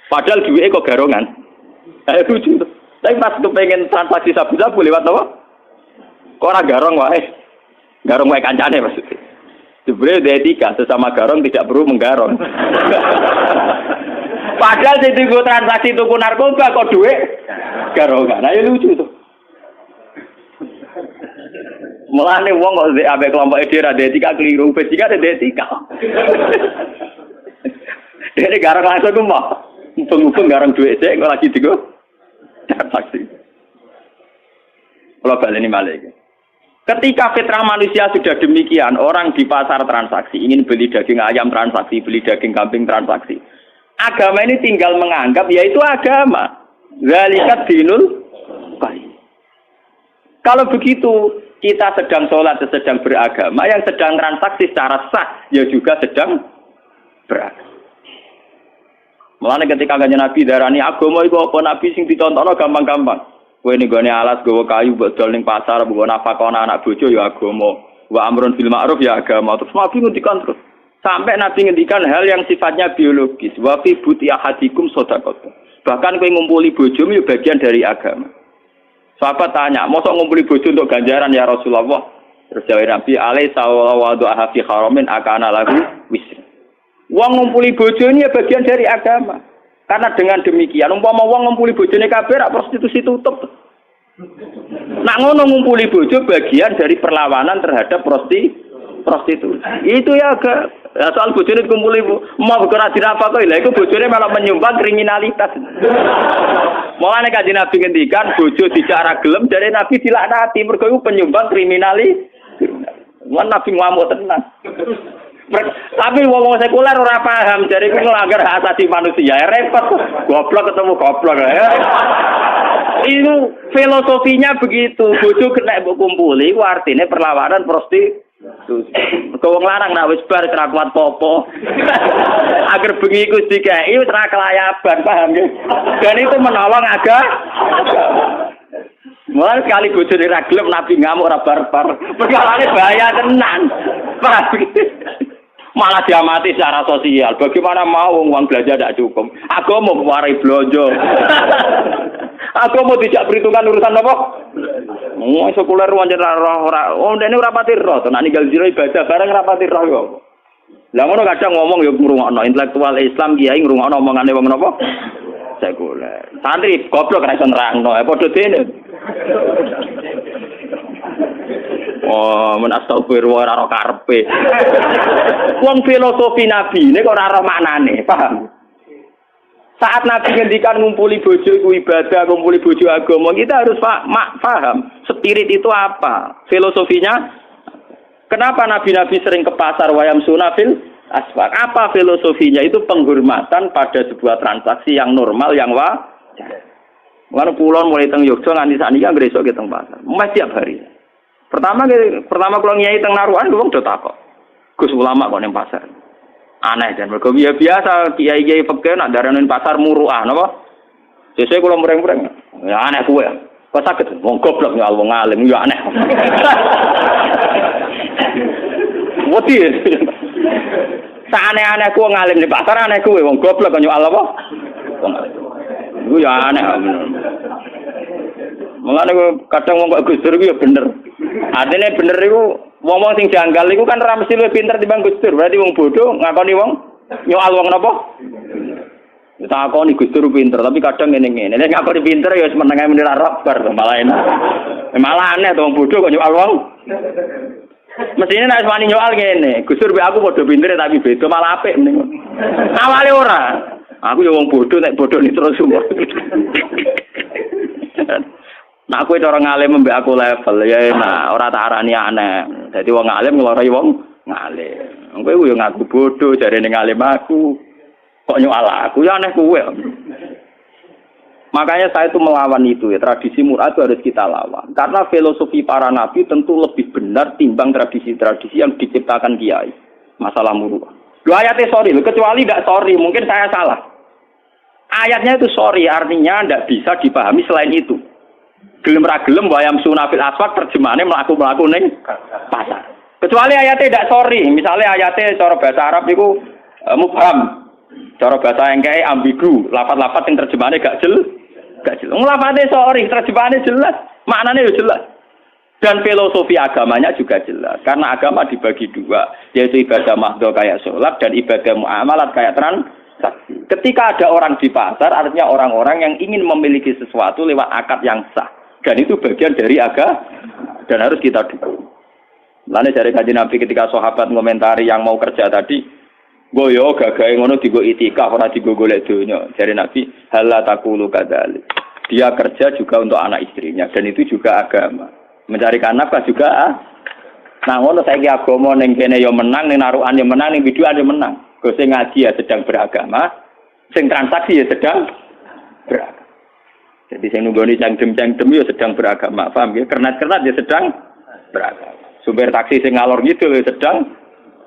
Padahal duwike kok garongan. Ayo lucu. Tapi pas kepengen transaksi sabu-sabu lewat apa? Kok ora garong wae. Garong wae kancane maksudnya. Sebenarnya etika sesama garong tidak perlu menggarong. Padahal sing tuku transaksi tuku narkoba kok duit garongan. Ayo lucu tuh. Mulane wong kok ambek kelompok ide ra etika keliru, bajingan ada etika. Dene garang langsung ku mah. Mumpung garang duit sik kok lagi digo. Transaksi. Kalau baleni malih. Ketika fitrah manusia sudah demikian, orang di pasar transaksi, ingin beli daging ayam transaksi, beli daging kambing transaksi. Agama ini tinggal menganggap, yaitu agama. Zalikat dinul qayyim. Kalau begitu, kita sedang sholat, sedang beragama, yang sedang transaksi secara sah, ya juga sedang beragama. Mulane ketika kanjeng Nabi darani agama iku apa nabi sing dicontohno gampang-gampang. Kowe ning gone alas gawa kayu mbok dol ning pasar mbok nafakona anak bojo ya agama. Wa amrun bil ma'ruf ya agama. Terus Nabi ngendikan terus. Sampai Nabi ngendikan hal yang sifatnya biologis. Wa fi buti ahadikum shadaqah. Bahkan kowe ngumpuli bojomu ya bagian dari agama. Sahabat tanya, "Mosok ngumpuli bojo untuk ganjaran ya Rasulullah?" Terus jawab Nabi, "Alaisa wa du'a fi haramin akana lahu wisr." Wong ngumpuli bojo ini ya bagian dari agama. Karena dengan demikian, umpama wong ngumpuli bojone kabeh rak prostitusi tutup. Nak ngono ngumpuli bojo bagian dari perlawanan terhadap prostitusi. Itu ya agak soal bojone dikumpuli mau ora dirapakoi. Lah iku bojone malah menyumbang kriminalitas. Mulane kanjeng Nabi ngendikan bojo dicara gelem dari Nabi dilaknati mergo iku penyumbang kriminalitas. Nabi ngamuk tenan. Tapi wong sekuler ora paham, jadi iku nglanggar hak asasi manusia. Repot, goblok ketemu goblok. Itu filosofinya begitu. Bojo kena mbok kumpuli, ku artine perlawanan prostitusi. Kok wong larang nak wis bar ora kuat popo. Agar bengi iku dikeki wis ora kelayaban, paham ya? Dan itu menolong mulai sekali bojo ora gelem Nabi ngamuk ora barbar. Perkarane bahaya tenan. Paham? Malah diamati secara sosial. Bagaimana mau uang belanja tidak cukup? Aku mau warai belanja. Aku mau tidak perhitungan urusan apa? Oh, sekuler wajar ora. Oh, dene ora pati roh. Nek ninggal jero ibadah bareng ora pati roh kok. Lah ngono kadang ngomong ya ngrungokno intelektual Islam kiai ngrungokno omongane wong napa? Sekuler. Santri goblok ra iso nerangno. Padha dene. Oh, men astagfirullah ora karepe. Wong filosofi Nabi ini kok ora ora maknane, paham? Saat Nabi ngendikan ngumpuli bojo iku ibadah, ngumpuli bojo agama, kita harus paham spirit itu apa, filosofinya. Kenapa nabi-nabi sering ke pasar wayam sunafil asfaq? Apa filosofinya? Itu penghormatan pada sebuah transaksi yang normal, yang wajar. Mulane pulau mulai teng Yogyakarta nganti sakniki anggere esuk ke teng pasar, mesti tiap hari. Pertama kalau nyai teng naruhan wong do takok. Gus ulama kok ning pasar. Aneh dan mergo biasa kiai-kiai fikih nak darani pasar muruah napa? Sesuk kula mureng-mureng. Ya aneh kuwe. Kok saged wong goblok nyal wong alim ya aneh. Wati. Saane-aneh ku wong alim di pasar aneh kuwe wong goblok kok nyal apa? Wong alim. Iku ya aneh. Mulane kadang wong kok Gus Dur iku ya bener. Artinya bener itu, wong-wong sing janggal itu kan ora mesti luwih pinter timbang Gus Dur. Berarti wong bodoh ngakoni wong nyoal wong napa? Takoni Gus Dur pinter, tapi kadang ngene-ngene. Nek ngakoni pinter ya wis meneng ae menir rabar malah enak. Malah aneh to wong bodoh kok nyoal wong. Mestine nek wani nyoal ngene, Gus Dur aku padha pinter tapi beda malah apik mending. Awale ora. Aku ya wong bodoh nek bodoh ni terus semua. Nah aku itu orang ngalim mbek aku level ya nah ora tak arani aneh. Dadi wong ngalim ngloroi wong ngalim. Kowe yo ngaku bodoh jarene ngalim aku. Kok nyoal aku ya aneh kowe. Makanya saya itu melawan itu ya, tradisi mur'ah itu harus kita lawan. Karena filosofi para nabi tentu lebih benar timbang tradisi-tradisi yang diciptakan kiai. Masalah mur'ah. Lu ayatnya sorry, kecuali tidak sorry, mungkin saya salah. Ayatnya itu sorry, artinya tidak bisa dipahami selain itu. Gelem ra gelem wayam sunafil aswaq terjemahannya mlaku-mlaku ning pasar. Kecuali ayatnya tidak sorry, misalnya ayatnya cara bahasa Arab itu mubham. Cara bahasa engke ambigu, lafaz-lafaz yang terjemahannya gak jelas. Lafaznya sorry, terjemahannya jelas, maknanya jelas. Dan filosofi agamanya juga jelas. Karena agama dibagi dua, yaitu ibadah mahdhah kayak sholat dan ibadah muamalat kayak transaksi. Ketika ada orang di pasar, artinya orang-orang yang ingin memiliki sesuatu lewat akad yang sah. Dan itu bagian dari agama dan harus kita dukung. Lalu dari kajian Nabi ketika sahabat ngomentari yang mau kerja tadi, goyo gagahe ngono digo itikaf ora digo golek donya. Dari Nabi, halla taqulu kadzalik. Dia kerja juga untuk anak istrinya dan itu juga agama. Mencarikan nafkah juga nah ngono saiki agama ning kene ya menang, ning narukan ya menang, ning biduan ya menang. Go sing ngaji ya sedang beragama, sing transaksi ya sedang beragama. Jadi sing nunggoni cangkem-cangkem ya sedang beragama. Paham ya? Kernat-kernat ya sedang beragama. Sumber taksi sing ngalor gitu ya sedang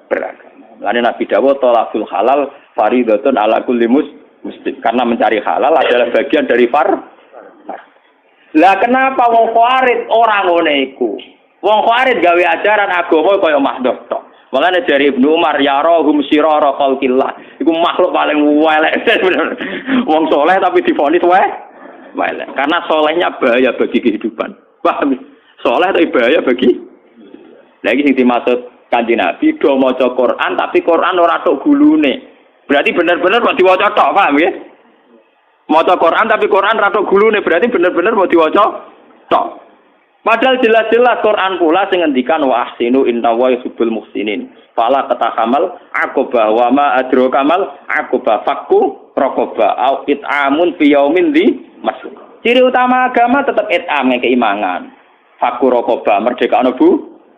beragama. Lalu Nabi dawuh talaqul halal fardhatun ala kulli muslim. Karena mencari halal adalah bagian dari Lah kenapa wong Khawarij ora ngene iku? Wong Khawarij gawe ajaran agama kaya makhluk tok. Makane dari Ibnu Umar ya rahum sirara khalqillah. Iku makhluk paling elek. Wong soleh tapi divonis elek. Karena solehnya bahaya bagi kehidupan. Paham? Soleh tapi bahaya bagi. Lagi sing dimaksud Kanjeng Nabi do maca Quran tapi Quran ora tok gulune. Berarti bener-bener kok diwaca tok, paham ya? Maca Quran tapi Quran ora tok gulune, berarti bener-bener mau diwaca tok. Padahal jelas-jelas Quran pula sing ngendikan wa ahsinu innallaha yuhibbul muhsinin. Fala tatahamal aqaba wa ma adraka mal aqaba fakku raqaba au it'amun fi yaumin di masuk. Ciri utama agama tetap it'am keimangan. Fakku raqaba merdeka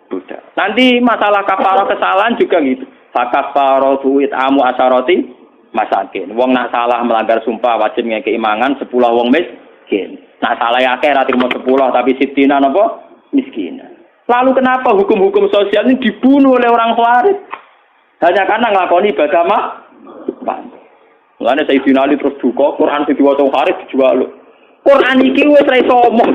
budak. Nanti masalah kafarah kesalahan juga gitu. Fakafaratu it'amu asharati masakin. Wong nak salah melanggar sumpah wajib ngekei mangan 10 wong miskin. Nak salah akeh ra trimo 10 tapi sitina napa miskin. Lalu kenapa hukum-hukum sosial ini dibunuh oleh orang Khawarij? Hanya karena nglakoni ibadah mah. Mulane Sayyidina Ali terus duka Quran sing diwaca Khawarij dijual. Quran iki wis ra iso omong.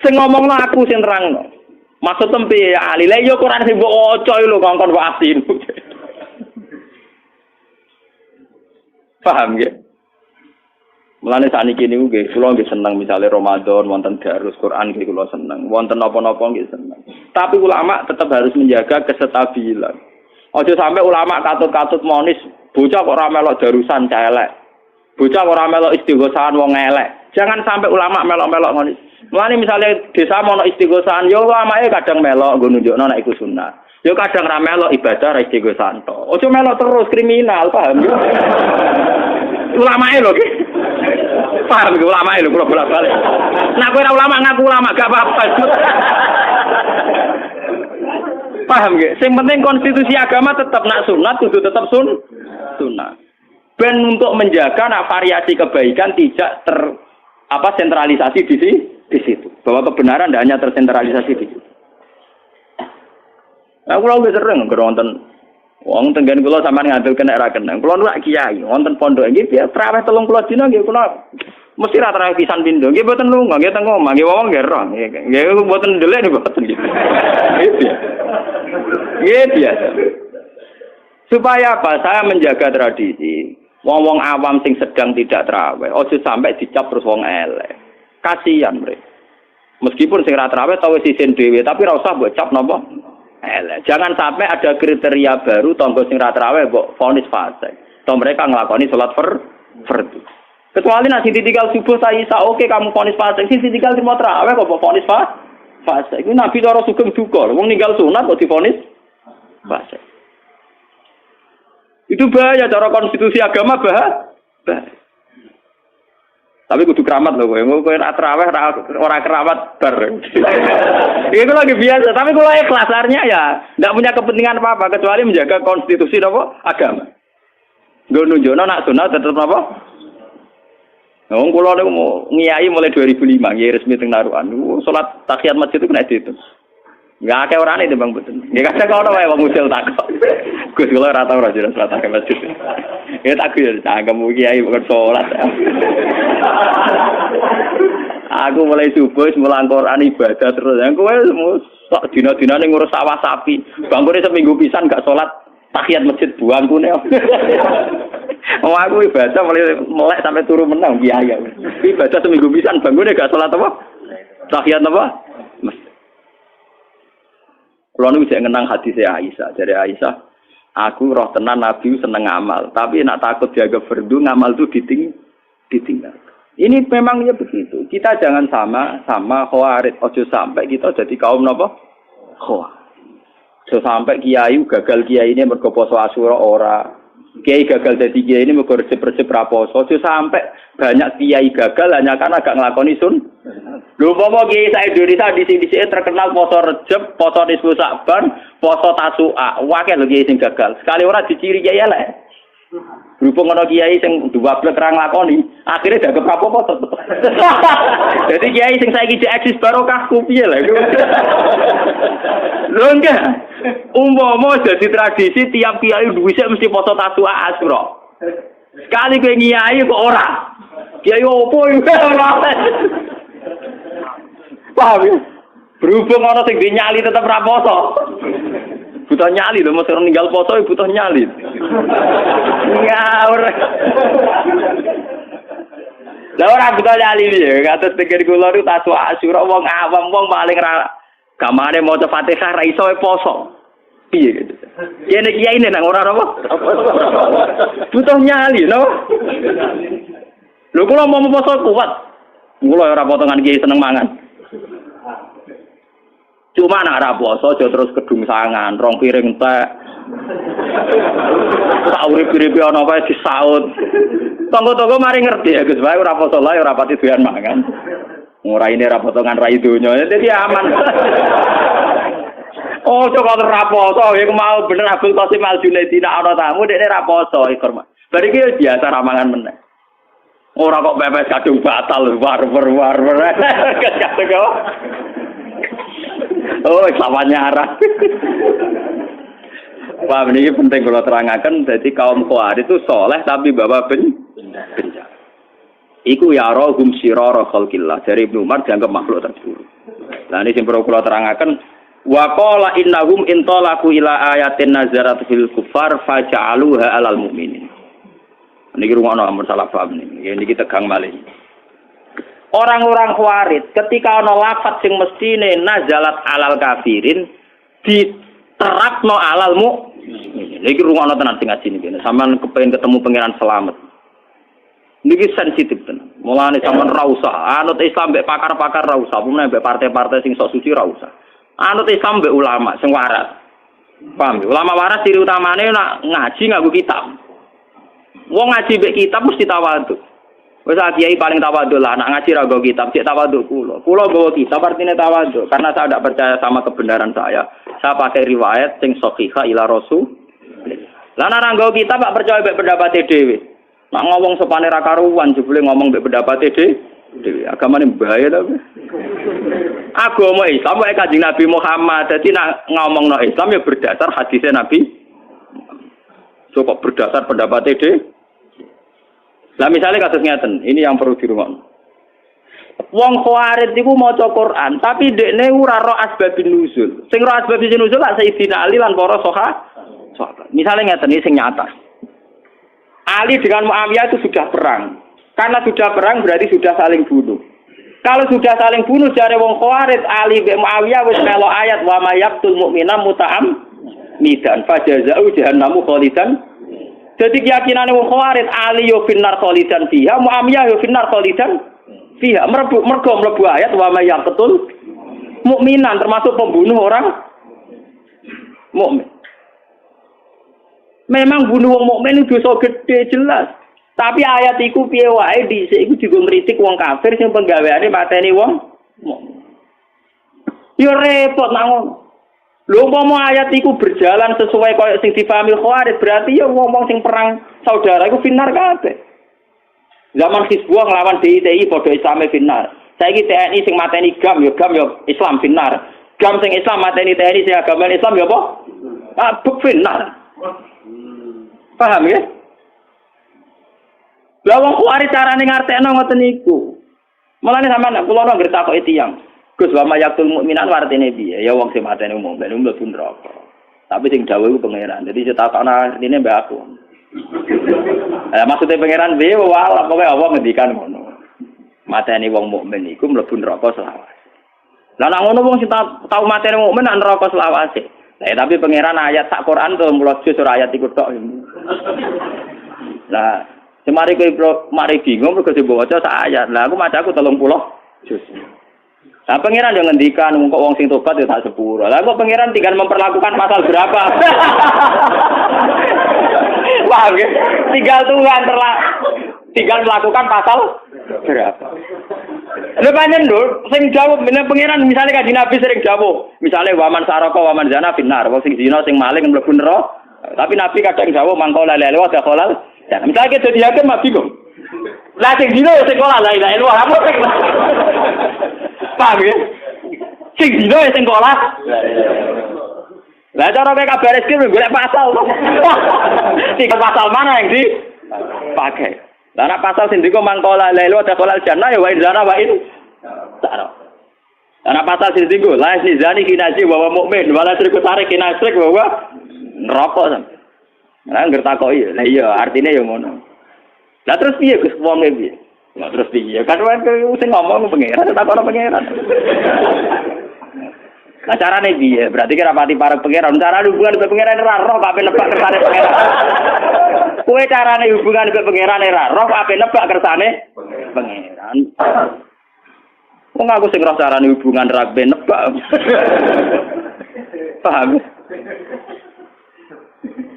Sing ngomongno aku sing terangno. Maksud tempe ya Ali, lha yo Quran sing mbok waca lho ngongkon wasin. Paham nggih? Mulane sakniki niku nggih kula nggih seneng misale Ramadan wonten darus Quran nggih kula seneng. Wonten napa-napa nggih seneng. Tapi ulama tetap harus menjaga kestabilan. Aja sampai ulama katut-katut monis bocah kok ora melok darusan celek. Bocah kok ora melok istighosahan wong elek. Jangan sampai ulama melok-melok ngono. Mulane misalnya desa mau istighosahan yo ulamae kadang melok nggo nunjukno nek iku sunah. Yo kadang ra melok ibadah ra istighosahan to. Ojo melok terus kriminal, paham yo. Ulamae lho iki. Paham ge ulamae lho kula bolak-balik. Nek kowe ora ulama ngaku ulama gak apa-apa. Paham ge? Sing penting konstitusi agama tetap nak sunat kudu tetap sunat. Ben untuk menjaga nak variasi kebaikan tidak sentralisasi di situ. Bahwa kebenaran tidak hanya tersentralisasi di situ. Nah, kalau nggak sering nonton, wong tenggen kula sampean ngadil kena ra kenang. Kula nu kiai, wonten pondok iki piye traweh 30 dina nggih kula mesti ra traweh pisan pindho. Nggih mboten lunga, nggih teng omah, nggih wong nggih roh. Nggih mboten ndelek niku mboten gitu. Nggih biasa. Supaya apa? Saya menjaga tradisi. Wong-wong awam sing sedang tidak traweh, ojo sampai dicap terus wong elek. Kasihan mereka. Meskipun sing ra traweh tau wis isin dhewe, tapi ora usah mbok cap napa elek. Jangan sampai ada kriteria baru tangga sing ra traweh mbok vonis fasik. Toh mereka nglakoni salat fardhu. Kecuali nek ditinggal subuh saya oke kamu vonis fasik, sing ditinggal mau traweh kok mbok vonis fasik. Iku Nabi cara sugeng duka, wong ninggal sunat kok divonis fasik. Itu bahaya cara konstitusi agama bahaya. Tapi kudu keramat lho kowe ora traweh ora keramat bar. Itu lagi biasa, tapi kalau ikhlas artinya ya enggak punya kepentingan apa-apa kecuali menjaga konstitusi apa agama. Nggo nunjukno nak sunat tetep apa? Wong kula niku ngiyai mulai 2005 nggih resmi teng Narukan. Salat tahiyat masjid itu kena diitung. Enggak akeh orane Bang Betul. Nggih kadang ono wae wong usil takok. Gus kula ora tau ora jelas salat ke masjid. Ya tak yo cangkem kiai bukan salat. Aku mulai subuh mulang Quran ibadah terus. Kowe sok dina-dinane ngurus sawah sapi. Bangkune seminggu pisan gak salat tahiyat masjid buangkune. Oh aku ibadah mulai melek sampai turu menang kiai. Ibadah seminggu pisan bangkune gak salat apa? Tahiyat apa? Kalau nu bisa ngenang hadis Aisyah, dari Aisyah, aku roh tenan Nabi seneng ngamal, tapi nak takut jaga fardu ngamal tu ditinggal. Ini memang ya begitu. Kita jangan sama Khawarij. Ojo sampai kita jadi kaum napa? Khawarij. Ojo sampai kiai gagal kiai ini mergo poso Asyura ora. Kiai gagal jadi kiai ini mergo resep-resep ra poso. Ojo sampai banyak kiai gagal hanya karena gak nglakoni sun. Lho popo kiai sak Indonesia di sini terkenal poso Rejab, poso Nisfu Sa'ban, poso Tasu'a. Wae lho kiai sing gagal. Sekali ora diciri kiai elek. Berhubung ana kiai sing dua blek ra nglakoni, akhire dak apa-apa tetep. Jadi kiai sing saiki eksis barokah ku piye lha iku. Lho enggak. Umpama dadi tradisi tiap kiai duwe mesti foto Tasu'a Asyura. Sekali kowe kiai kok ora. Kiai opo iki ora. Paham ya? Berhubung ana sing nyali tetep ra poso. Butuh nyali lho, mesti ninggal poso butuh nyali. Ngawur. Lah ora butuh nyali piye? Kados pikir kula niku Tasu'a Asyura wong awam wong paling ra gamane maca Fatihah ra iso poso. Piye gitu. Kene kiai nang ora apa? Butuh nyali lho. Lho kula mau poso kuat. Kula ora potongan kiai seneng mangan. Cuma nak ra poso aja terus kedung sangan, rong piring teh. Sak urip-uripe ana kae disaut. Tonggo-tonggo mari ngerti ya Gus, wae ora poso lae ora pati doyan mangan. Ora ini ra potongan ra donya, dadi aman. Oh, coba ora poso, ya mau bener Abdul Qasim Al Junaidi nak ana tamu dekne ra poso ikur. Bar iki biasa ra mangan meneh. Ora kok pepes kadung batal war. Kadung kok. Oh, samanya arah. Paham ini penting kalau terangkan. Jadi kaum Khawarij itu soleh tapi bawa bencana. Iku ya rohum sirara khalqillah. Dari Ibnu Umar dianggap makhluk terburuk. Nah ini yang perlu kalau terangkan. Wa qala innahum intalaku ila ayatin nazarat fil kufar faja'aluha alal mu'minin. Ini rumah nomor salah paham ini. Ini kita tegang malih. Orang-orang Khawarij ketika ana lafaz sing mestine nazalat alal kafirin diterapno alal mukmin. Niki rungono tenan sing ngaji niki. Sampeyan kepengin ketemu pangeran selamat. Niki sensitif tenan. Mulane sampeyan ra usah anut Islam mbek pakar-pakar ra usah, umumane mbek partai-partai sing sok suci ra usah. Anut Islam mbek ulama sing waras. Paham? Ulama waras ciri utamane nak ngaji nganggo kitab. Wong ngaji mbek kitab mesti tawadhu. Wes kiai paling tawadhu lah, anak ngaji ra nggo kitab, cek tawadhu kula. Kula nggo kitab artine tawadhu karena saya tidak percaya sama kebenaran saya. Saya pakai riwayat sing sahihah ila rasul. Lah nek nggo kitab gak percaya mbek pendapat dhewe. Nek ngomong sopane ra karuan jebule ngomong mbek pendapat dhewe. Agamane bahaya ta. Agama Islam wae Kanjeng Nabi Muhammad. Dadi nek ngomongno Islam ya berdasar hadisnya Nabi. Cukup berdasar pendapat dhewe. Lah misalnya kasus ngeten, ini yang perlu dirungokno. Wong Khawarij iku maca Quran, tapi dekne ora ro asbabun nuzul. Sing ro asbabun nuzul lak Sayyidina Ali lan para sahabat. Misalnya ngeten iki sing nyata. Ali dengan Muawiyah itu sudah perang. Karena sudah perang berarti sudah saling bunuh. Kalau sudah saling bunuh jare wong Khawarij Ali be Muawiyah wis melo ayat wa mayaqtul mu'mina muta'am midan fajaza'u jahannamu khalidan. Jadi keyakinane wong Khawarij Ali yo finnar khalidan fiha, Muawiyah yo finnar khalidan fiha. Mergo mlebu ayat wa may yaqtul mukminan termasuk pembunuh orang mukmin. Memang bunuh wong mukmin itu dosa gede jelas. Tapi ayat iku piye wae dhisik iku digo ngritik wong kafir sing penggaweane mateni wong mukmin. Yo repot nang ngono. Lho umpama ayat iku berjalan sesuai koyo sing difahami Khawarij berarti ya wong-wong sing perang saudara iku finar kabeh. Zaman Hizbullah nglawan DITI padha Islame finar. Saiki TNI sing mateni GAM ya Islam finar. GAM sing Islam mateni TNI sing agama Islam ya apa? Buk finar. Paham ya? Lah wong Khawarij carane ngartekno ngoten niku. Mulane sampean kula ora ngertakoki tiyang. Gus wa mayaqtul mukminan artine piye? Ya wong sing mateni mukmin mlebu neraka. Tapi sing dawuh iku pangeran. Dadi cetakane artine mbak aku. Maksudnya pangeran piye wae pokoke Allah ngendikan ngono. Mateni wong mukmin iku mlebu neraka selawase. Lah nek ngono wong sing tau mateni mukmin nang neraka selawase. Tapi pangeran ayat sak Quran 30 juz ora ayat iku tok. Lah Semari kowe mari bingung mergo dibaca sak ayat. Lah aku maca aku 30 juz. Lah pangeran yo ngendikan kok wong sing tobat yo sak sepuro. Lah kok pangeran tinggal memperlakukan pasal berapa? Paham ya? Tinggal melakukan pasal berapa? Lha pancen lho sing jawab meneh pangeran misale kanjeng Nabi sering jawab. Misale waman saraka waman zina finnar, wong sing zina sing maling mlebu neraka. Tapi Nabi kadang jawab mangkola la ilaha illallah dakhalal. Ya misale dadi hakim mah bingung. Lah sing zina sing kola la ilaha illallah apa sing paham ya? Sing dino ya sing kolah. Lah cara kowe kabar rezeki golek pasal. Tiga pasal mana yang dipakai? Lah nek pasal sing diko mangkola lailu ada kolal jannah ya wa inzana wa in sara. Nek pasal sing diko la zani kinaji wa mukmin wala sriku tarik kinasrik wa neraka. Lah ngertakoki. Lah iya artine ya ngono. Lah terus piye Gus wong piye? Ya terus piye? Kan sing ngomong pangeran tak ono pangeran. Lah carane piye? Berarti kira pati para pangeran. Cara hubungan be pangeran ora roh kok ape nebak kersane pangeran. Kowe carane hubungan be pangeran ora roh kok ape nebak kersane pangeran. Wong aku sing roh carane hubungan ra ben nebak. Paham?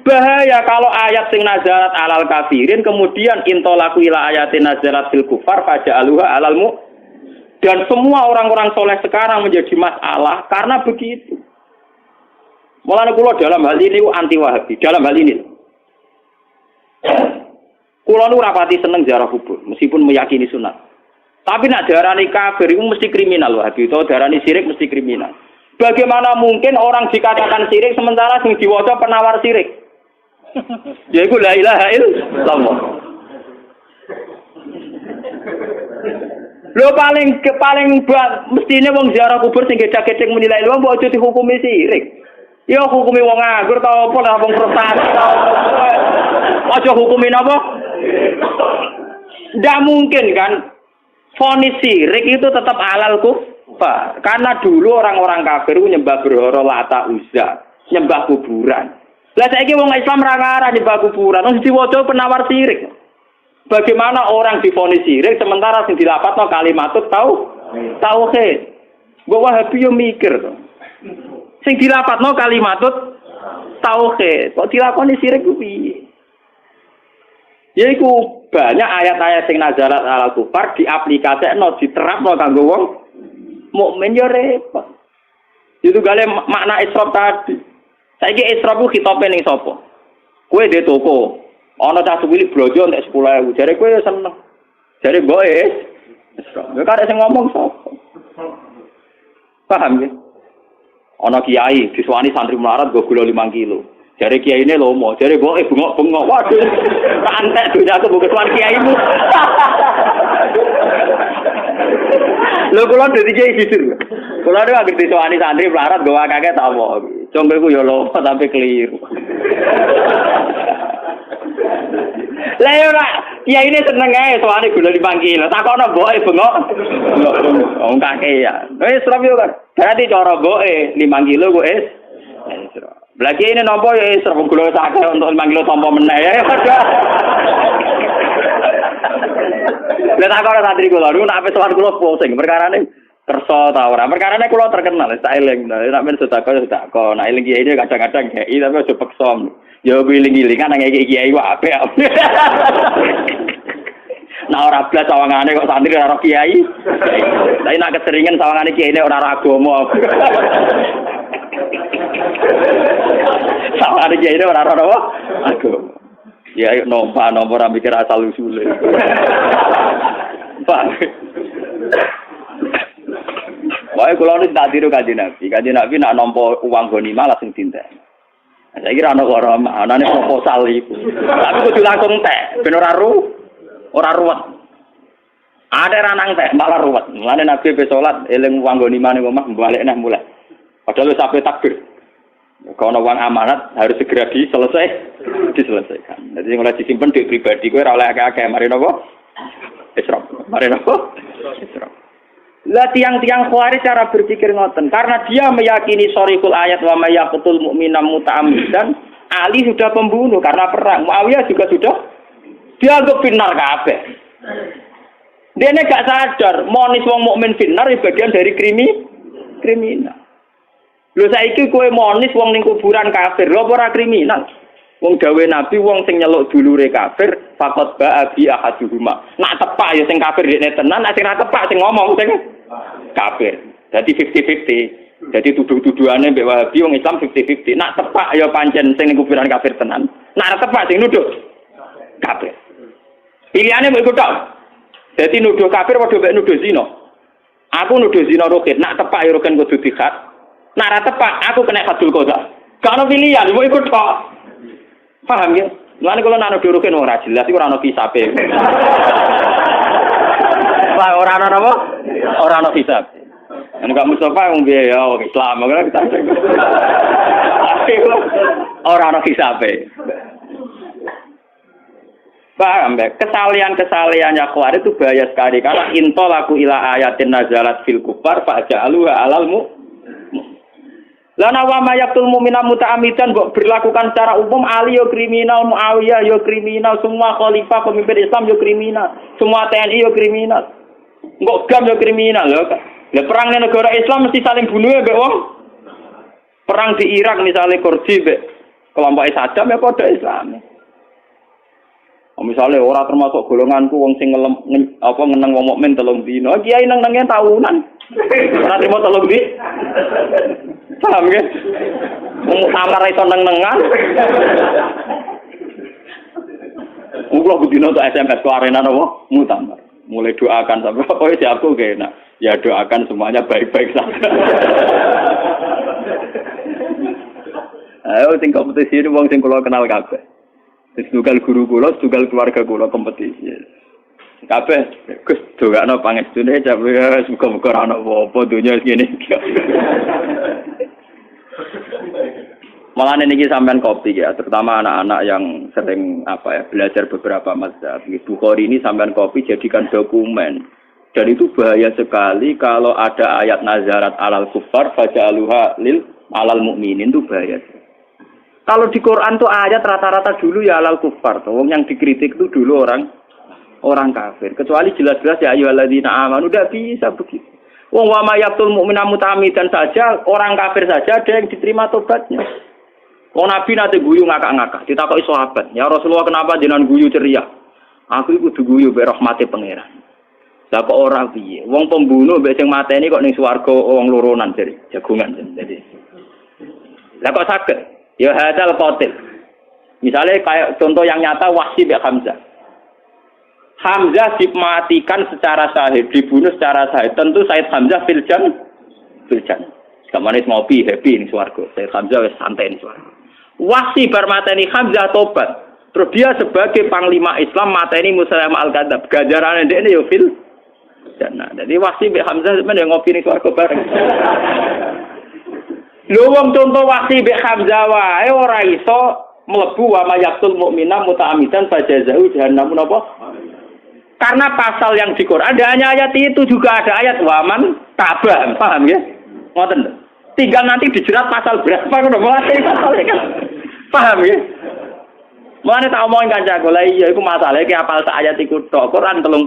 Bahaya kalau ayat sing nazarat alal kafirin kemudian intolaku ila ayatin nazarat fil kufar faja'aluha alal mu dan semua orang-orang soleh sekarang menjadi masalah karena begitu. Mulane kula dalam hal ini anti Wahabi, dalam hal ini. Kula nu rapati seneng ziarah kubur meskipun meyakini sunat. Tapi nak darani kafir itu mesti kriminal Wahabi atau darani syirik mesti kriminal. Bagaimana mungkin orang dikatakan syirik sementara sing diwaca penawar syirik? Yaiku la ilaha illallah. Lho paling mestine wong ziarah kubur sing gecek-gecek muni la ilaha mbok aja dihukumi syirik. Ya hukumi wong nganggur ta apa lah wong prestasi ta. Aja hukumi napa? Ndak mungkin kan vonis syirik itu tetap halal kufar. Karena dulu orang-orang kafir nyembah berhala Lata Uzza, nyembah kuburan. Lah saiki wong Islam ra ngarah nyembah kuburan, wong diwaca penawar syirik. Bagaimana orang divonis syirik sementara sing dilapatno kalimatut tauhid. Mbok Wahabi yo mikir to. Sing dilapatno kalimatut tauhid, kok dilakoni syirik ku piye? Yaiku banyak ayat-ayat sing nazarat alal kufar diaplikasekno diterapno kanggo wong mukmin yo repot. Itu gale makna Isra tadi. Saiki Isra ku khitope ning sapa? Kowe dhe toko. Ana cah cilik blojo entek 10.000. Jare kowe yo seneng. Jare mboke Isra. Yo karek sing ngomong sapa? Paham ya? Ana kiai disuwani santri melarat go gula 5 kilo. Jare kiyaine lomo, jare mboke bengok-bengok. Waduh. Tak entek donyaku mbok kesuwan kiaimu. Lho kula dadi kiai jujur. Kula nek anggere disuwani santri melarat go akeh tak apa. Jonggo iku ya lomo tapi keliru. Lah yo ora, kiyaine seneng ae sowane gula 5 kilo. Takono mboke bengok. Wong kakek ya. Wis Isra yo kan. Berarti cara mboke 5 kilo ku Isra. Lagi ini nampa ya Isra gula sakit untuk 5 kilo tampa meneh ya. Lah tak ora santri kula niku nek sowan kula pusing perkarane kersa ta ora. Perkarane kula terkenal tak eling. Nek men sedekah nek eling kiai kadang-kadang kiai tapi aja peksa. Ya wiling-wilingan nang kiai ku apik. Nah ora blas sawangane kok santri ora kiai. Tapi nek keseringan sawangane kiai ora agama. Sawangane kiai ora apa? Agama. Ya ayo nomor ora mikir asal usule. Pak. Wae kula nek tak tiru Kanjeng Nabi. Kanjeng Nabi nak nampa uang gonima langsung tindak. Saya kira ana kok anane proposal iku. Tapi kudu langsung tek ben ora ruwet. Ada ranang tek malah ruwet. Mulane Nabi be salat eling uang gonima ning omah balik neh mulai. Padahal wis sampai takbir. Kalau uang amanat harus segera diselesaikan. Jadi mulai disimpan di pribadi, gue oleh akeh-akeh. Mari nopo, Isra. Mari nopo, Isra. Lah tiang-tiang Khawarij cara berpikir ngoten, karena dia meyakini sorikul ayat wa may yaqtul mu'mina muta'ammidan. Ali sudah pembunuh karena perang. Muawiyah juga sudah Dianggap finnar kabeh. Dene gak sadar, monis wong mukmin finnar bagian dari kriminal. Lho saiki kowe monis wong ning kuburan kafir, lho ora kriminal. Wong gawe nabi wong sing nyeluk dulure kafir, faqat ba'a bi ahaduhuma. Nak tepak ya sing kafir dekne tenan, nek sing ora tepak sing ngomong sing kafir. Dadi 50-50. Jadi tuduh-tuduhane mbek Wahabi wong Islam 50-50. Nak tepak ya pancen sing ning kuburan kafir tenan. Nak ora tepak sing nuduh kafir. Pilihane mbok ikut tok. Dadi nuduh kafir padha mbek nuduh zina. Aku nuduh zina Rukin, nak tepak ya Rukin kudu dikhat. Nak ora tepak aku kena hadul qadha. Gak ono pilihan, mbok ikut tok. Paham ya? Mulane kula nak nuduh Rukin ora jelas iku ora ono hisabe. Lah ora ono apa? Ora ono hisab. Enggak Mustafa wong piye ya wong Islam kok kita. Ora ono hisabe. Paham ya? Kesalehan-kesalehannya Khawarij itu bahaya sekali karena intolaku ila ayatin nazalat fil kufar fa'ja'aluha alalmu. Lana wa mayaqtul mu'mina muta'ammidan kok berlakukan secara umum Ali yo kriminal, Muawiyah yo kriminal, semua khalifah pemimpin Islam yo kriminal, semua TNI yo kriminal. Kok GAM yo kriminal lho. Lah perang ning negara Islam mesti saling bunuh ya mbek wong. Perang di Irak misalnya Kurdi mbek kelompok Saddam ya padha Islam. Misalnya orang termasuk golonganku wong sing ngeneng wong mukmin 3 dina, kiai neng-nenge tahunan. Ora trimo 3 dina. Paham ya? Wong tamar iso neng-nengan. Mula budino untuk SMS ke arena apa? Mutamar. Mulai doakan sampai oh ya aku kena. Ya doakan semuanya baik-baik saja. Ayo sing kompetisi ini wong sing kula kenal kabeh. Tugal guru kula, tugal keluarga kula kompetisi. Kabeh Gus dongakno pangestune jabe muga-muga ora ana apa-apa donya ngene. Malah niki sampean kopi ya, terutama anak-anak yang sering belajar beberapa mazhab. Bukhari ini sampean kopi jadikan dokumen. Dan itu bahaya sekali kalau ada ayat nazarat alal kufar faja'aluha lil alal mukminin itu bahaya. Kalau di Quran tuh ayat rata-rata dulu ya alal kufar. Wong yang dikritik itu dulu orang kafir. Kecuali jelas-jelas ya ayyuhalladzina amanu udah bisa begitu. Wong wa mayaqtul mu'mina muta'ammidan saja, orang kafir saja ada yang diterima tobatnya. Wong Nabi nate guyu ngakak-ngakak, ditakoki sahabat, "Ya Rasulullah kenapa jenengan guyu ceria?" Aku iku kudu guyu be rahmate pangeran. Lah kok ora piye? Wong pembunuh mbek sing mateni kok ning swarga wong loronan jare, jagongan jadi. Lah kok saged? Ya hadal qatil. Misalnya kayak contoh yang nyata Wahsy bin Hamzah. Hamzah dimatikan secara sahih, dibunuh secara sahih. Tentu Said Hamzah filjan. Kamane ngopi happy ning swarga. Said Hamzah wis santai ning swarga. Wahsy bar mateni Hamzah tobat. Terus dia sebagai panglima Islam mateni Musailamah al-Kadzdzab. Ganjarane ndekne yo fil jannah. Jadi Wahsy bin Hamzah men ngopi ning swarga bareng. Lho wong contoh Wahsy bin Hamzah wae ora iso mlebu wa mayaqtul mu'mina muta'ammidan fajazau jahannam napa? Karena pasal yang di Quran ada hanya ayat itu juga ada ayat waman tabah, paham ya? Ngoten. Tinggal nanti dijerat pasal berapa ngono mulai pasal kan. Paham ya? Mulane tak omongin kancaku, lha iya iku masalahe ki apal sak ayat iku tok Quran 30.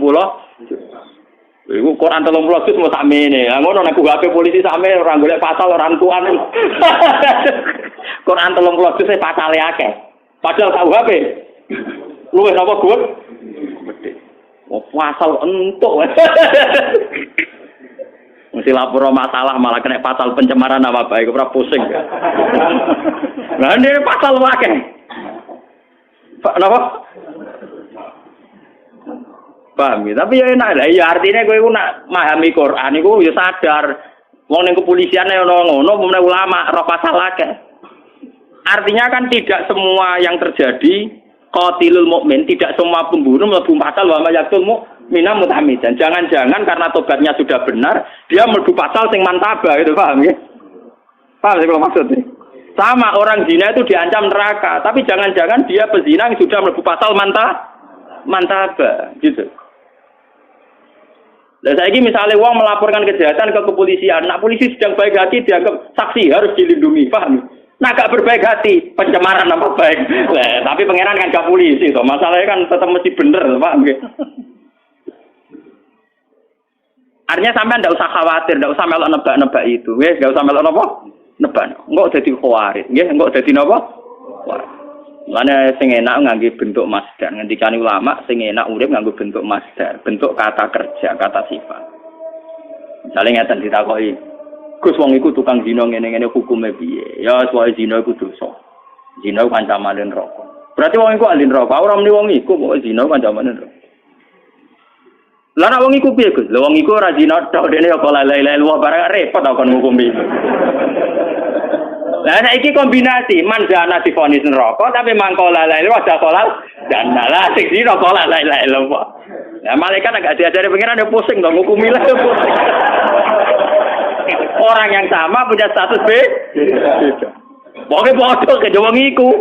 Iku Quran 30 juz mau sakmene. Lah ngono nek HP polisi sakmene ora golek pasal ora entuan. Quran 30 juz pasale akeh. Padahal KUHP luwih napa Gur? Gede. Pasal entuk. Mesti lapor masalah malah kena pasal pencemaran apa baik ora pusing. Lah ini pasal akeh. Pak napa? Paham ya, tapi ya enak lah. Ya artinya kowe iku nak memahami Quran iku ya sadar. Wong ning kepolisian ono ngono, umumnya ulama roh pasal akeh. Artinya kan tidak semua yang terjadi qatilul mukmin, tidak semua pembunuh mlebu pasal wa mayaqtul mu'mina muta'ammidan. Jangan-jangan karena tobatnya sudah benar, dia mlebu pasal sing mantabah gitu, paham ya? Paham sih kalau maksudnya? Sama orang zina itu diancam neraka, tapi jangan-jangan dia pezina yang sudah mlebu pasal mantabah gitu. Lah saiki misalnya wong melaporkan kejahatan ke kepolisian, nak polisi sedang baik hati dianggap saksi harus dilindungi, paham? Nah gak berbaik hati, pencemaran nama baik. Tapi pangeran kan gak polisi toh. Masalahnya kan tetap mesti bener, paham nggih? Artinya sampean ndak usah khawatir, ndak usah melok nebak-nebak itu. Nggih, ndak usah melok napa? Nebak. Engko dadi khawatir. Nggih, engko dadi napa? Lane sing enak ngangge bentuk masdar. Ngendikane ulama sing enak urip nganggo bentuk masdar, bentuk kata kerja, kata sifat. Misalnya ngeten ditakoki, Gus wong iku tukang zina ngene-ngene hukume piye? Ya soal zina iku dosa. Zina ku ancamane neraka. Berarti wong iku ahli neraka. Ora muni wong iku kok zina ku ancamane neraka. Lah nek wong iku piye, Gus? Lah wong iku ora zina tok dene kok la ilaha illallah barang repot kok ngukumi. Lah nek iki kombinasi manjana divonis neraka tapi mangko la ilaha illallah dakolal dan la sing zina kok la ilaha illallah. Lah malaikat agak diajari pengiran yo pusing kok ngukumi lah pusing. Orang yang sama punya status beda. Pokoknya bodoh ke Jawa ngiku.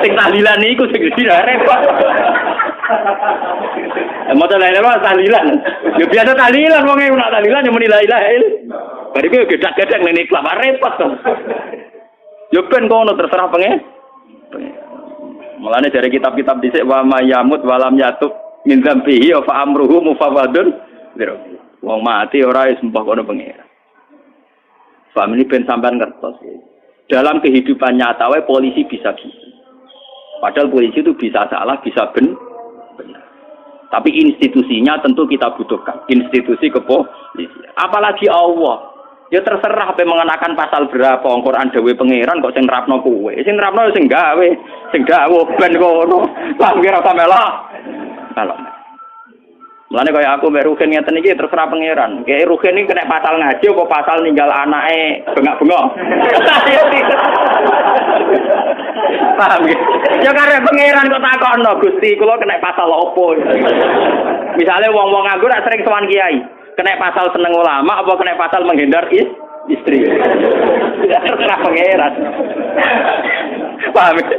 Sing tahlilan iku sing dina repot. Mau tahlilan tahlilan. Ya biasa tahlilan wong e nak tahlilan yo muni la ilaha illallah. Bariku yo gedak-gedak ning kelapa repot to. Yo ben kono terserah pengen. Mulane dari kitab-kitab dhisik wa mayamut walam yatub min dzambihi fa amruhu mufawwadun. Wong mati ora wis mbah kono pengen. Paham ini ben sampean ngertos. Dalam kehidupan nyata polisi bisa gitu. Padahal polisi itu bisa salah, bisa benar. Tapi institusinya tentu kita butuhkan. Institusi kepolisian. Apalagi Allah. Ya terserah apa mengenakan pasal berapa Al-Qur'an dawuh pangeran kok sing nerapno kowe. Sing nerapno sing gawe, sing dawuh ben kono. Lah kira sampelah. Kalau mulane kaya aku mbek Ruhin ngeten iki terserah pangeran. Kayak Ruhin iki kena pasal ngaji apa pasal ninggal anake bengak-bengok. Paham ya? Ya karep pangeran kok takokno Gusti, kula kena pasal opo? Misale wong-wong nganggur rak sering sowan kiai, kena pasal seneng ulama apa kena pasal menghindar istri. Ya terserah pangeran. Paham ya?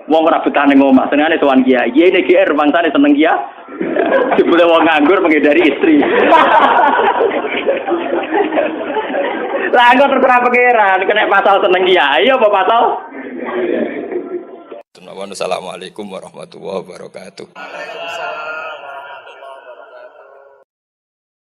Wong ora betah ning omah, senengane sowan kiai. Kiai nek GR bangsane seneng kiai. Dibule wong nganggur menghindari istri. Lah kok terserah pangeran, kena pasal seneng kiai apa pasal? Assalamualaikum warahmatullahi wabarakatuh.